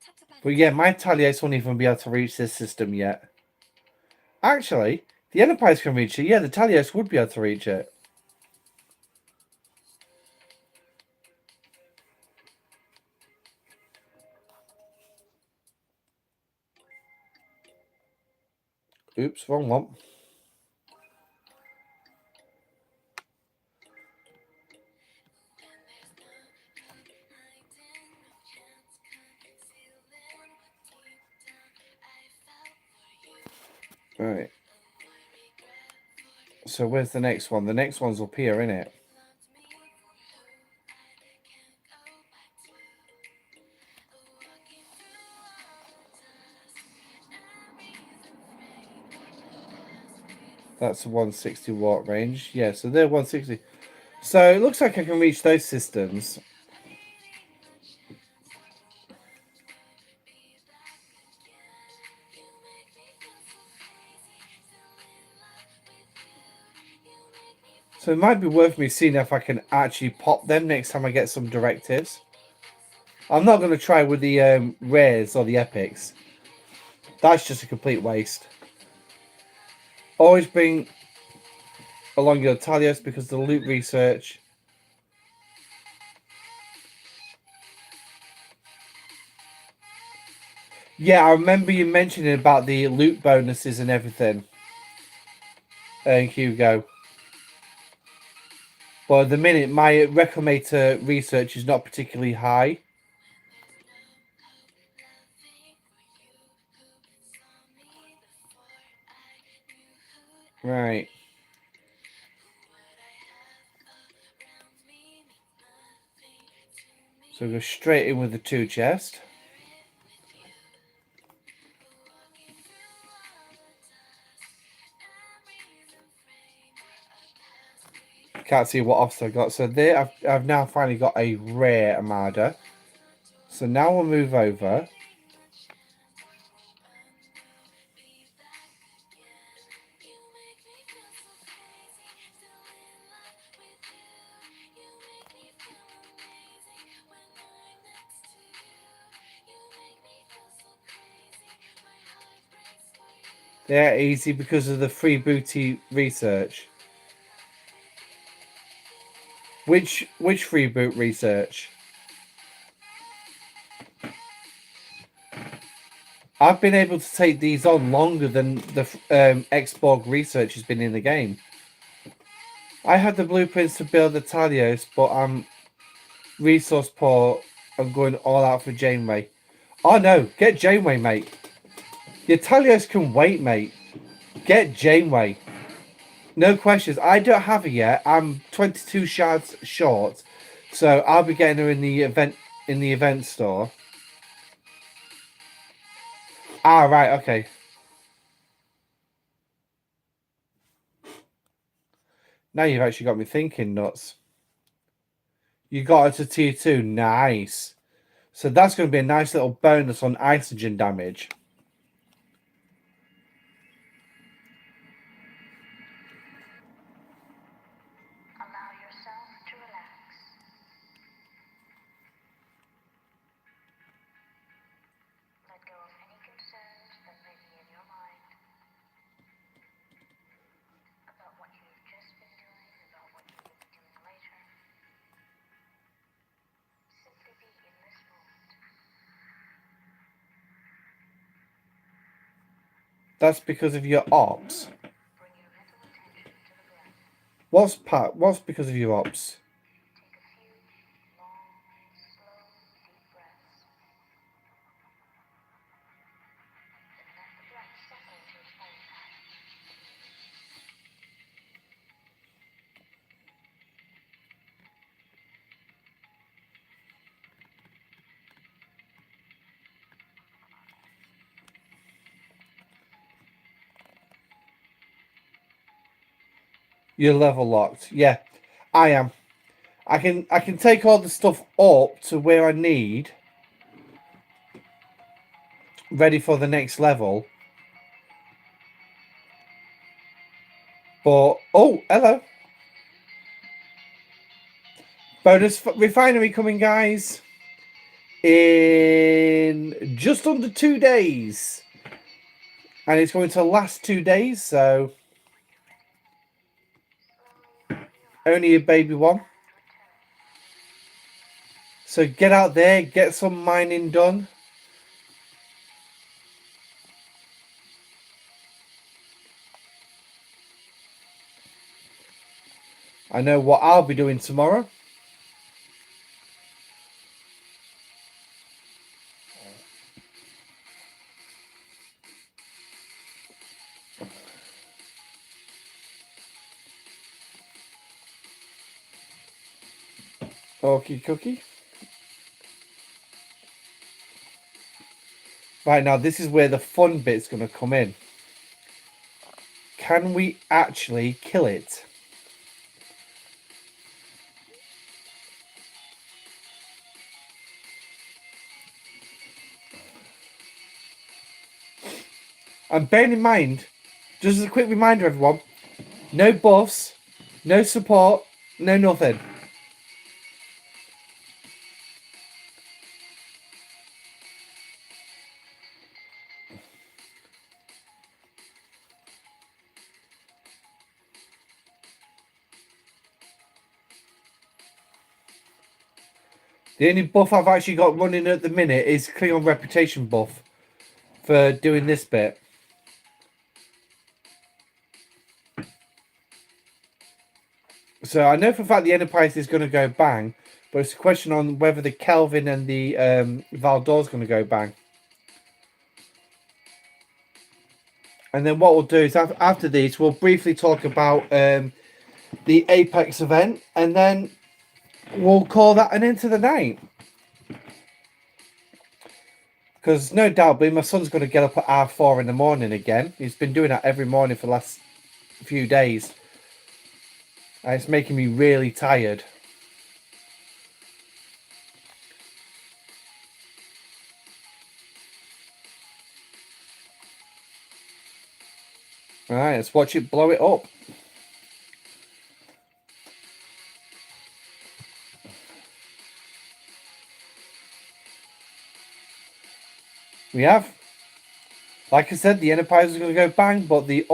Tap the banner. But yeah, my Talios won't even be able to reach this system yet. Actually, the Enterprise can reach it. Yeah, the Talios would be able to reach it. Oops, wrong one. Right. So where's the next one? The next one's up here, isn't it? That's a 160 watt range. Yeah, so they're 160. So it looks like I can reach those systems. So it might be worth me seeing if I can actually pop them next time I get some directives. I'm not going to try with the rares or the epics. That's just a complete waste. Always bring along your Talios because the loot research. Yeah, I remember you mentioning about the loot bonuses and everything. Hugo. But at the minute, my Reclamator research is not particularly high. Right. So go straight in with the 2 chest. Can't see what officer I got. So there, I've now finally got a rare Armada. So now we'll move over. Yeah, easy because of the free booty research. Which free boot research? I've been able to take these on longer than the X-Borg research has been in the game. I had the blueprints to build the Talios, but I'm resource poor. I'm going all out for Janeway. Oh no, get Janeway, mate. Your Talios can wait, mate. Get Janeway. No questions. I don't have her yet. I'm 22 shards short, so I'll be getting her in the event store. Ah, right, okay. Now you've actually got me thinking nuts. You got her to tier 2. Nice. So that's going to be a nice little bonus on oxygen damage. Allow yourself to relax. Let go of any That's because of your ops. Bring your mental attention to the breath. What's because of your ops? Take a few long, slow, deep breaths. Then let the breath settle into its own pattern. You're level locked. Yeah, I am. I can take all the stuff up to where I need, ready for the next level. But oh, hello. Bonus refinery coming, guys, in just under 2 days. And it's going to last 2 days, so only a baby one. So get out there, get some mining done. I know what I'll be doing tomorrow. Okie cookie. Right, now this is where the fun bit's going to come in. Can we actually kill it? And bearing in mind, just as a quick reminder, everyone, no buffs, no support, no nothing. The only buff I've actually got running at the minute is Klingon reputation buff for doing this bit. So I know for a fact the Enterprise is going to go bang, but it's a question on whether the Kelvin and the Valdor is going to go bang. And then what we'll do is after these, we'll briefly talk about the Apex event, and then we'll call that an end to the night. Because no doubt, my son's going to get up at R4 in the morning again. He's been doing that every morning for the last few days. And it's making me really tired. Alright, let's watch it blow it up. We have. Like I said, the Enterprise is going to go bang, but the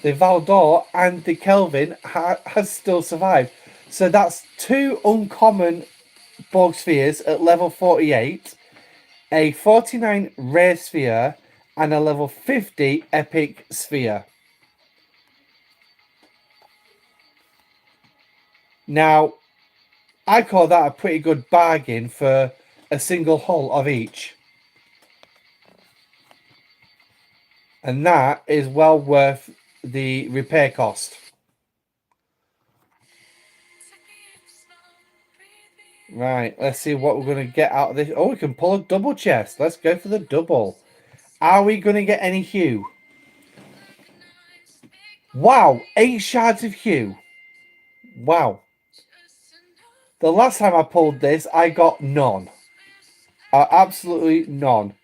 the Valdor and the Kelvin has still survived. So that's 2 uncommon Borg spheres at level 48, a 49 rare sphere, and a level 50 epic sphere. Now, I call that a pretty good bargain for a single hull of each. And that is well worth the repair cost. Right, let's see what we're going to get out of this. Oh, we can pull a double chest. Let's go for the double. Are we going to get any hue? Wow, 8 shards of hue. Wow. The last time I pulled this, I got none. Absolutely none.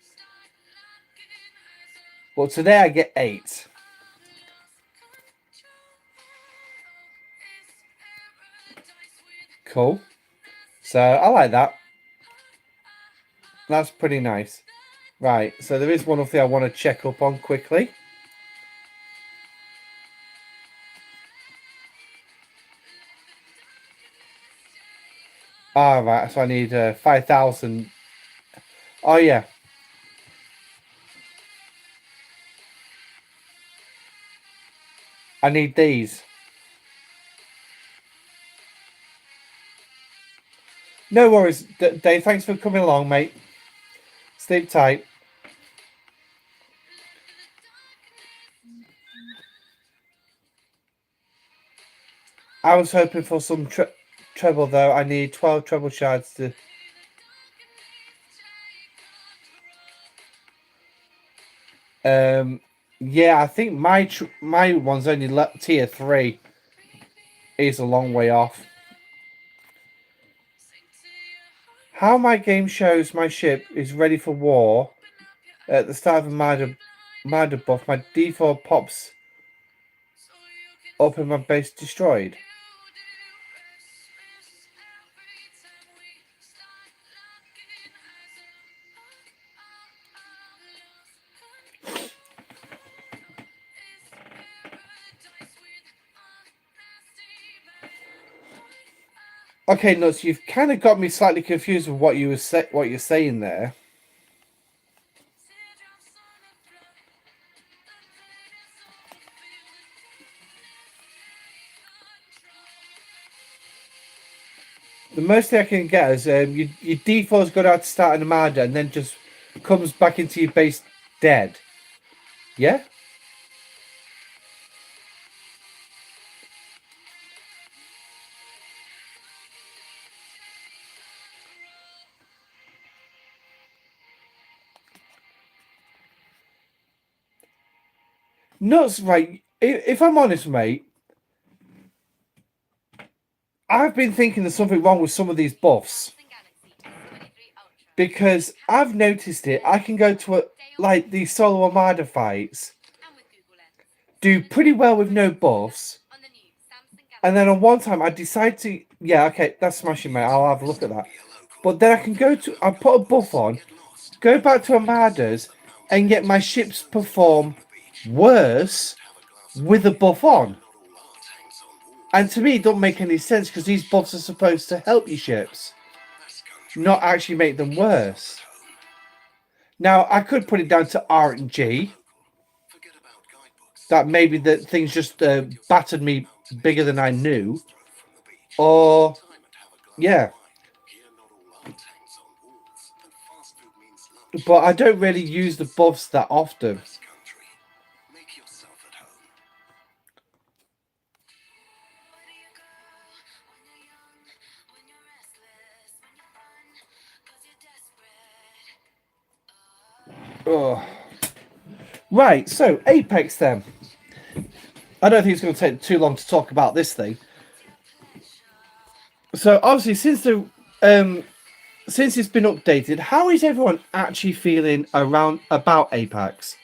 But today I get 8. Cool. So I like that. That's pretty nice. Right, so there is one other thing I want to check up on quickly. Right, so I need 5,000. Oh, yeah. I need these. No worries, Dave. Thanks for coming along, mate. Sleep tight. I was hoping for some treble, though. I need 12 treble shards to... Yeah, I think my one's only tier 3. Is a long way off. How my game shows my ship is ready for war at the start of a Armada buff, my D4 pops up and my base destroyed. Okay, Nuts, you've kind of got me slightly confused with what you're saying there. The most thing I can get is your D4's got out to start an Armada and then just comes back into your base dead. Yeah? Nuts, right? If I'm honest, mate, I've been thinking there's something wrong with some of these buffs. Because I've noticed it. I can go to like these solo Armada fights, do pretty well with no buffs, and then on one time I decide to, yeah, okay, that's smashing, mate. I'll have a look at that. But then I can I put a buff on, go back to Armadas, and get my ships perform worse with a buff on. And to me, it don't make any sense because these buffs are supposed to help your ships, not actually make them worse. Now, I could put it down to RNG. That maybe that things just battered me bigger than I knew. Or, yeah. But I don't really use the buffs that often. Oh. Right, so Apex then. I don't think it's going to take too long to talk about this thing. So obviously, since it's been updated, how is everyone actually feeling about Apex?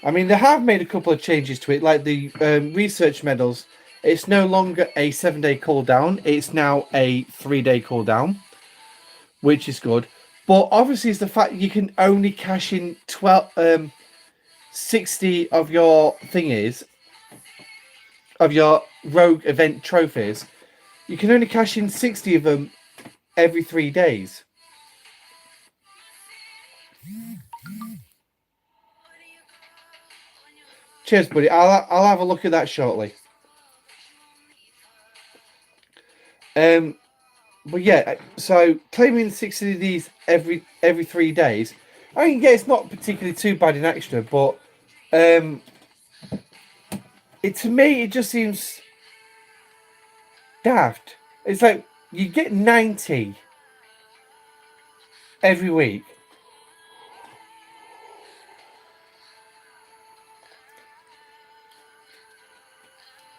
I mean, they have made a couple of changes to it, like the research medals. It's no longer a 7-day cooldown; it's now a 3-day cooldown, which is good. But obviously, it's the fact you can only cash in 60 of your of your rogue event trophies. You can only cash in 60 of them every 3 days. Cheers, buddy. I'll have a look at that shortly. But yeah, so claiming 60 of these every 3 days. I mean, yeah, it's not particularly too bad in extra, but to me it just seems daft. It's like you get 90 every week.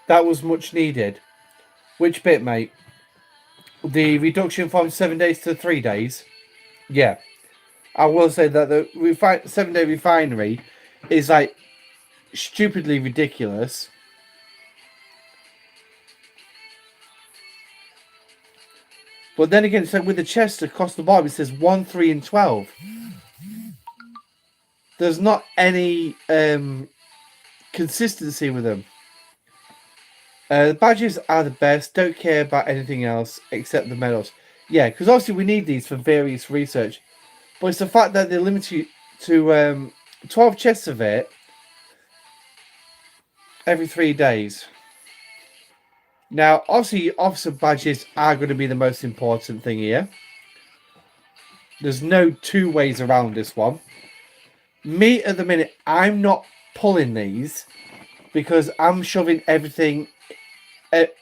That was much needed. Which bit, mate? The reduction from 7 days to 3 days. Yeah. I will say that the 7-day refinery is like stupidly ridiculous. But then again, so with the chest across the bottom, it says 1, 3, and 12. There's not any consistency with them. The badges are the best. Don't care about anything else except the medals. Yeah, because obviously we need these for various research. but it's the fact that they limit you to 12 chests of it every 3 days. Now, obviously, officer badges are going to be the most important thing here. There's no two ways around this one. Me, at the minute, I'm not pulling these because I'm shoving everything,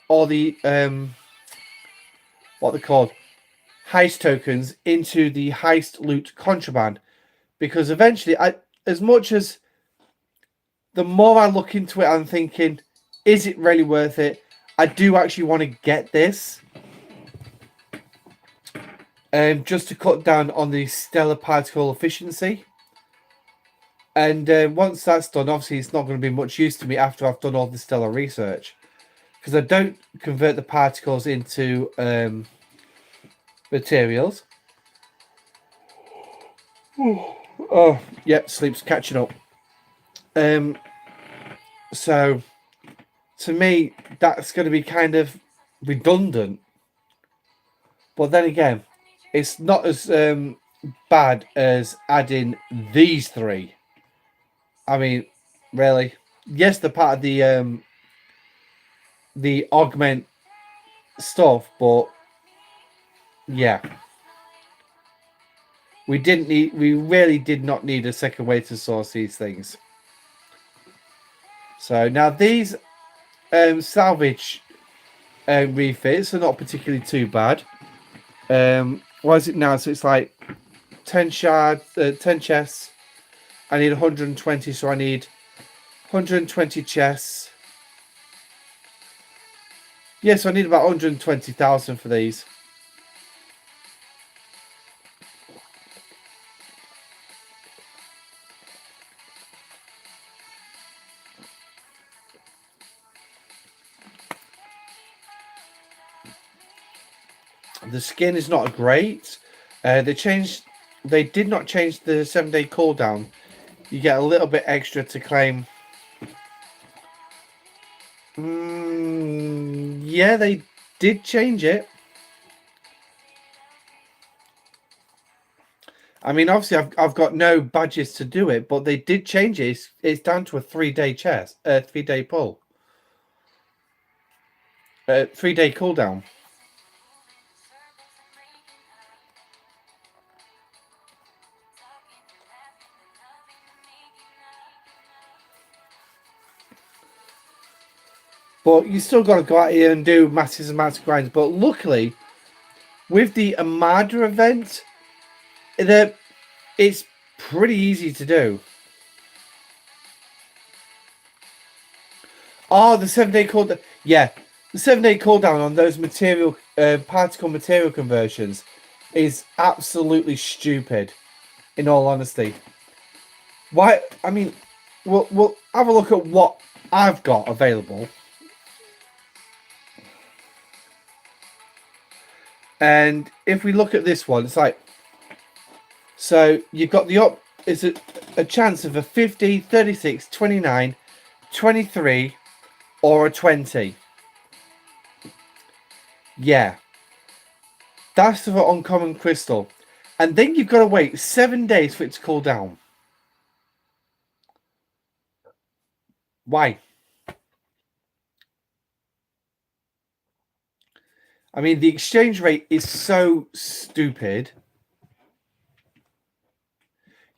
all the, what they're called, heist tokens into the heist loot contraband. Because eventually, as much as the more I look into it, I'm thinking, is it really worth it? I do actually want to get this. Just to cut down on the stellar particle efficiency. And once that's done, obviously it's not going to be much use to me after I've done all the stellar research. Because I don't convert the particles into materials. Oh, yeah, sleep's catching up. So, to me, that's going to be kind of redundant. But then again, it's not as bad as adding these three. I mean, really? Yes, they're part of the augment stuff, but yeah. We really did not need a second way to source these things. So now these salvage refits are not particularly too bad. What is it now? So it's like 10 shards, 10 chests. I need 120, so I need 120 chests. Yes, I need about 120,000 for these. The skin is not great. They did not change the 7-day cooldown. You get a little bit extra to claim. Yeah, they did change it. I mean, obviously, I've got no badges to do it, but they did change it. It's down to a 3-day chest, 3-day pull, 3-day cooldown. But you still got to go out here and do massive amounts of grinds. But luckily, with the Armada event, it's pretty easy to do. Oh, the 7-day cooldown. Yeah, the 7-day cooldown on those particle material conversions is absolutely stupid, in all honesty. Why? I mean, we'll have a look at what I've got available. And if we look at this one, it's like, so you've got it's a chance of a 50, 36, 29, 23, or a 20. Yeah. That's for uncommon crystal. And then you've got to wait 7 days for it to cool down. Why? I mean, the exchange rate is so stupid.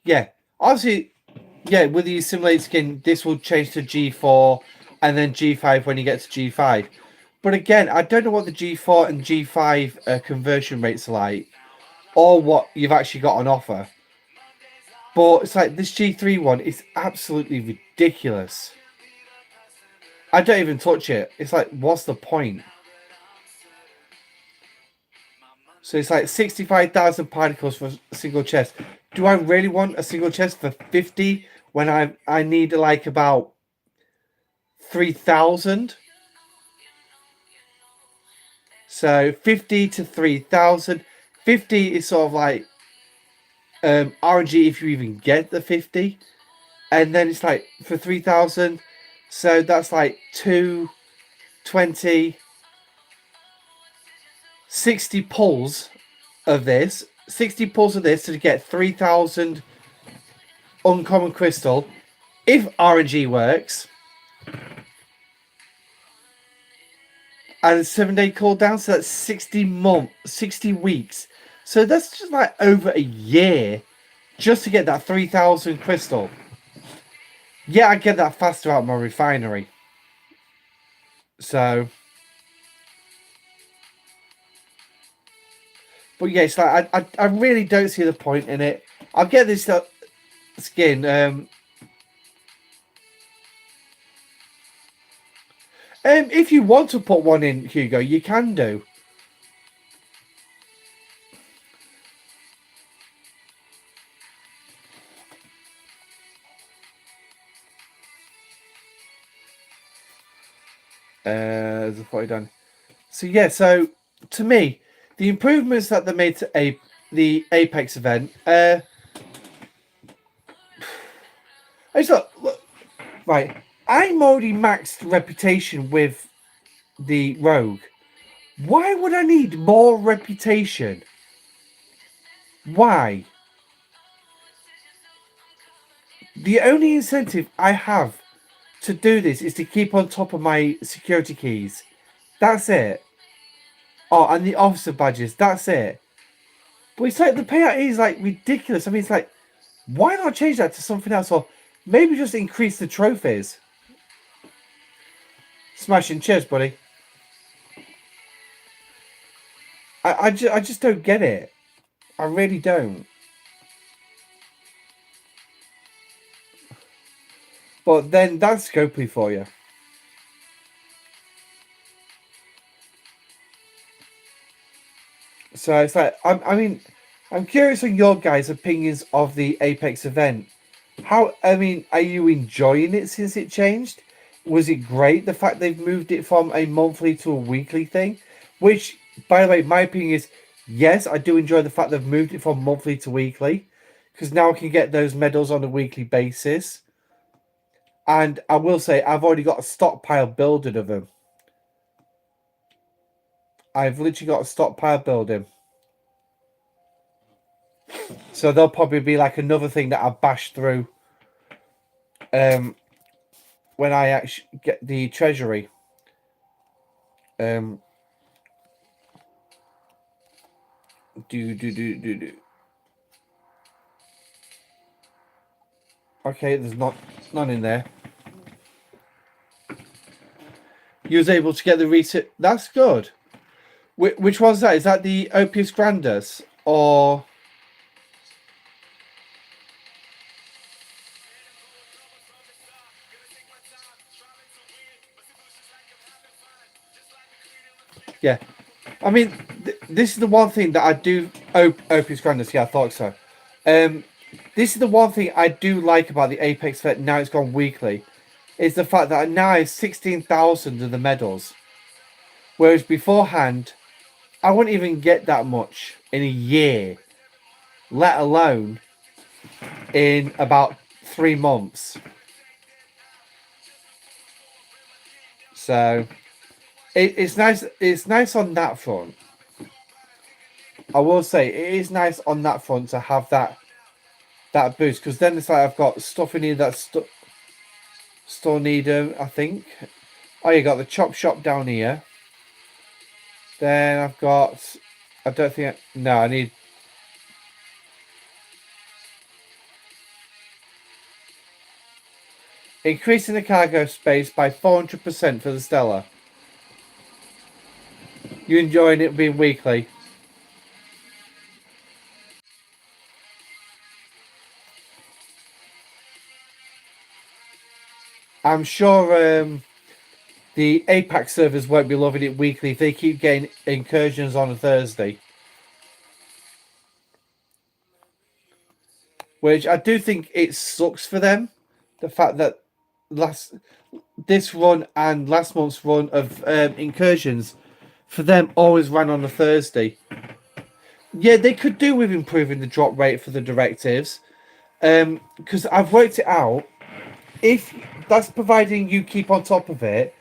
Yeah. Obviously, yeah, with the simulated skin, this will change to G4 and then G5 when you get to G5. But again, I don't know what the G4 and G5 conversion rates are like, or what you've actually got on offer. But it's like this G3 one is absolutely ridiculous. I don't even touch it. It's like, what's the point? So it's like 65,000 particles for a single chest. Do I really want a single chest for 50 when I need like about 3,000? So 50 to 3,000. 50 is sort of like RNG if you even get the 50. And then it's like for 3,000. So that's like 220. 60 pulls of this. 60 pulls of this to get 3,000 uncommon crystal. If RNG works. And a 7-day cooldown, so that's 60 weeks. So that's just like over a year just to get that 3,000 crystal. Yeah, I get that faster out of my refinery. So, but yeah, it's like I really don't see the point in it. I'll get this skin. If you want to put one in, Hugo, you can do. There's a 40 done. So yeah, so to me, the improvements that they made to the Apex event, I just thought, look, right, I'm already maxed reputation with the Rogue. Why would I need more reputation? Why? The only incentive I have to do this is to keep on top of my security keys. That's it. Oh, and the officer badges. That's it. But it's like the payout is like ridiculous. I mean, it's like, why not change that to something else? Or maybe just increase the trophies. Smashing. Cheers, buddy. I just don't get it. I really don't. But then that's Scopely for you. So it's like, I mean, I'm curious on your guys' opinions of the Apex event. I mean, are you enjoying it since it changed? Was it great, the fact they've moved it from a monthly to a weekly thing? Which, by the way, my opinion is, yes, I do enjoy the fact they've moved it from monthly to weekly. Because now I can get those medals on a weekly basis. And I will say, I've already got a stockpile building of them. I've literally got a stockpile building. So there'll probably be like another thing that I bash through when I actually get the treasury. Do. Okay, there's none in there. You was able to get the reset. That's good. Which one's that? Is that the Opus Grandus or? Yeah, I mean, this is the one thing that I do. Opus Grandus, yeah, I thought so. This is the one thing I do like about the Apex event. Now it's gone weekly, is the fact that I now have 16,000 of the medals, whereas beforehand, I wouldn't even get that much in a year, let alone in about 3 months. So it's nice. It's nice on that front. I will say it is nice on that front to have that boost, because then it's like I've got stuff in here that still need I think. Oh, you got the chop shop down here. Then I've got. I don't think. No, I need. Increasing the cargo space by 400% for the Stella. You enjoying it being weekly? I'm sure the Apex servers won't be loving it weekly if they keep getting incursions on a Thursday. Which I do think it sucks for them. The fact that this run and last month's run of incursions for them always ran on a Thursday. Yeah, they could do with improving the drop rate for the directives. Because I've worked it out. If that's providing you keep on top of it,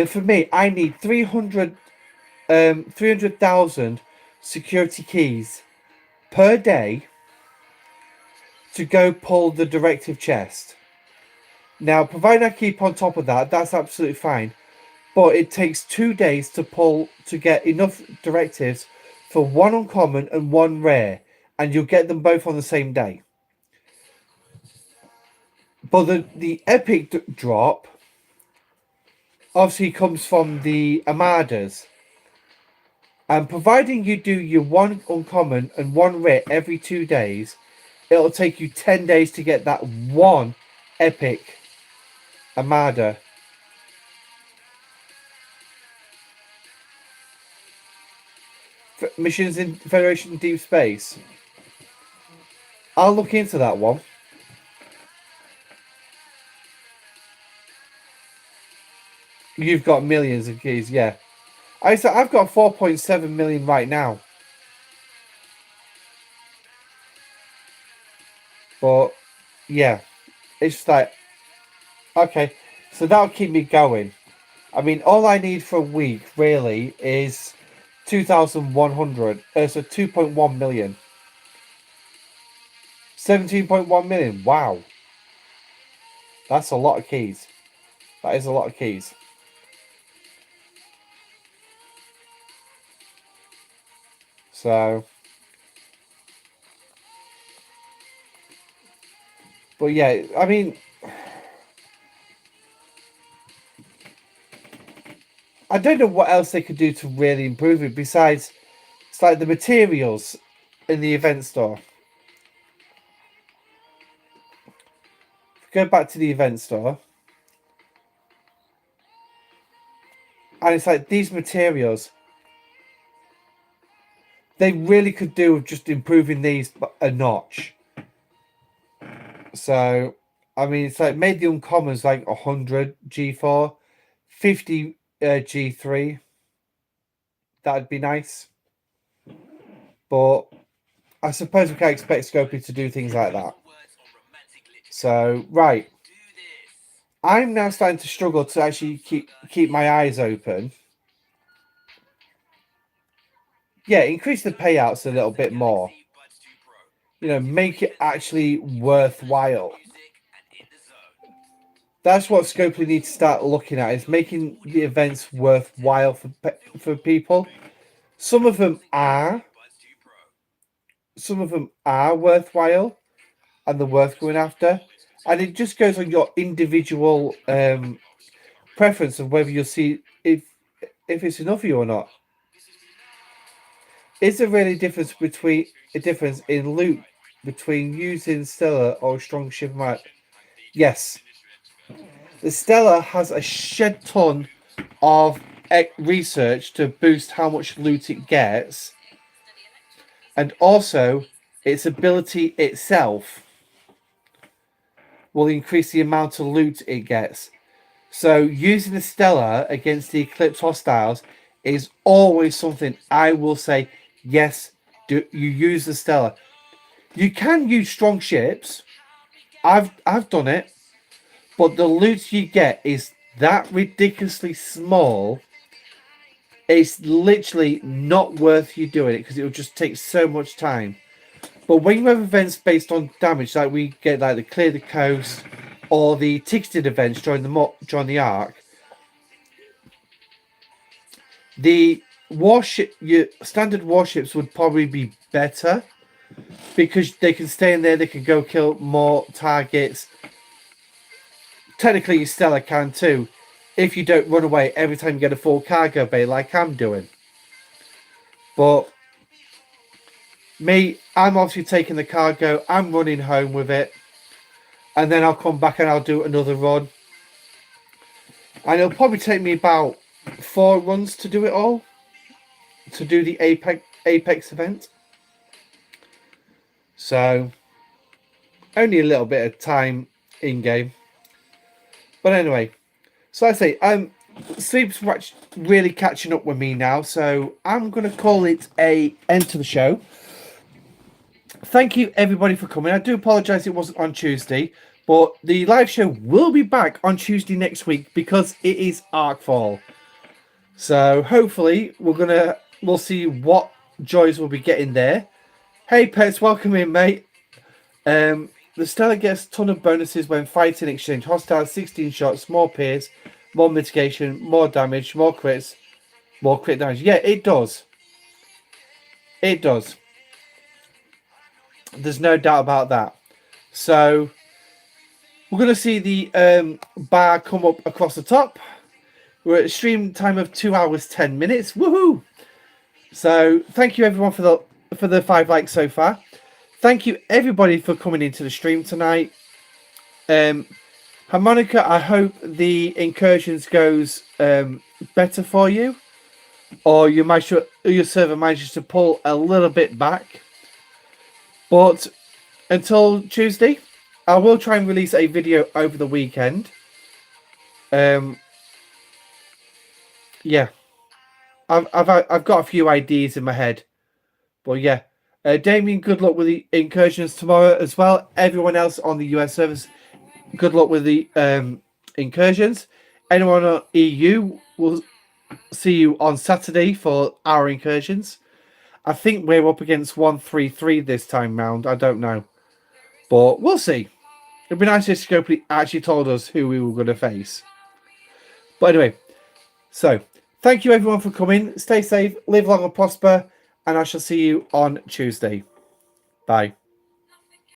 for me, I need 300,000 security keys per day to go pull the directive chest. Now, provided I keep on top of that, that's absolutely fine. But it takes 2 days to get enough directives for one uncommon and one rare, and you'll get them both on the same day. But the epic drop obviously comes from the Armadas. And providing you do your one uncommon and one rare every 2 days, it'll take you 10 days to get that one epic Armada. Missions in Federation Deep Space. I'll look into that one. You've got millions of keys, yeah. I've got 4.7 million right now. But yeah, it's like, okay, so that'll keep me going. I mean, all I need for a week really is 2,100. So 2.1 million. 17.1 million. Wow. That's a lot of keys. That is a lot of keys. So, but yeah, I mean, I don't know what else they could do to really improve it besides, it's like the materials in the event store. Go back to the event store. And it's like these materials, they really could do with just improving these a notch. So, I mean, it's like made the uncommons like 100 G4, 50 G3. That'd be nice. But I suppose we can't expect Scopy to do things like that. So, right. I'm now starting to struggle to actually keep my eyes open. Yeah, increase the payouts a little bit more. You know, make it actually worthwhile. That's what Scopely needs to start looking at, is making the events worthwhile for people. Some of them are worthwhile and they're worth going after. And it just goes on your individual preference of whether you'll see if it's enough for you or not. Is there really a difference in loot between using Stellar or strong ship map? Yes. The Stellar has a shed ton of research to boost how much loot it gets, and also its ability itself will increase the amount of loot it gets. So using the Stellar against the Eclipse hostiles is always something I will say, yes, you use the Stellar. You can use strong ships. I've done it. But the loot you get is that ridiculously small. It's literally not worth you doing it because it will just take so much time. But when you have events based on damage, like we get like the Clear the Coast or the ticketed events during the arc, the your standard warships would probably be better because they can stay in there, they can go kill more targets. Technically, your Stellar can too, if you don't run away every time you get a full cargo bay like I'm doing. But me, I'm obviously taking the cargo, I'm running home with it, and then I'll come back and I'll do another run. And it'll probably take me about 4 runs to do it all, to do the Apex event. So, only a little bit of time in-game. But anyway, so I say, sleep's really catching up with me now, so I'm going to call it a end to the show. Thank you everybody for coming. I do apologise it wasn't on Tuesday, but the live show will be back on Tuesday next week because it is Arcfall. So hopefully we'll see what joys we'll be getting there. Hey Pets, welcome in, mate. The Stella gets a ton of bonuses when fighting exchange. Hostile 16 shots, more pierce, more mitigation, more damage, more crits, more crit damage. Yeah, it does. It does. There's no doubt about that. So we're going to see the bar come up across the top. We're at a stream time of 2 hours 10 minutes. Woohoo! So thank you everyone for the 5 likes so far. Thank you everybody for coming into the stream tonight. Harmonica, I hope the Incursions goes better for you, or your server manages to pull a little bit back. But until Tuesday, I will try and release a video over the weekend. Yeah, I've got a few ideas in my head, but yeah. Damien, good luck with the Incursions tomorrow as well. Everyone else on the US service, good luck with the Incursions. Anyone on EU, will see you on Saturday for our Incursions. I think we're up against 133 this time round. I don't know, but we'll see. It'd be nice if Scopely actually told us who we were going to face. But anyway, so thank you everyone for coming. Stay safe, live long and prosper, and I shall see you on Tuesday. Bye.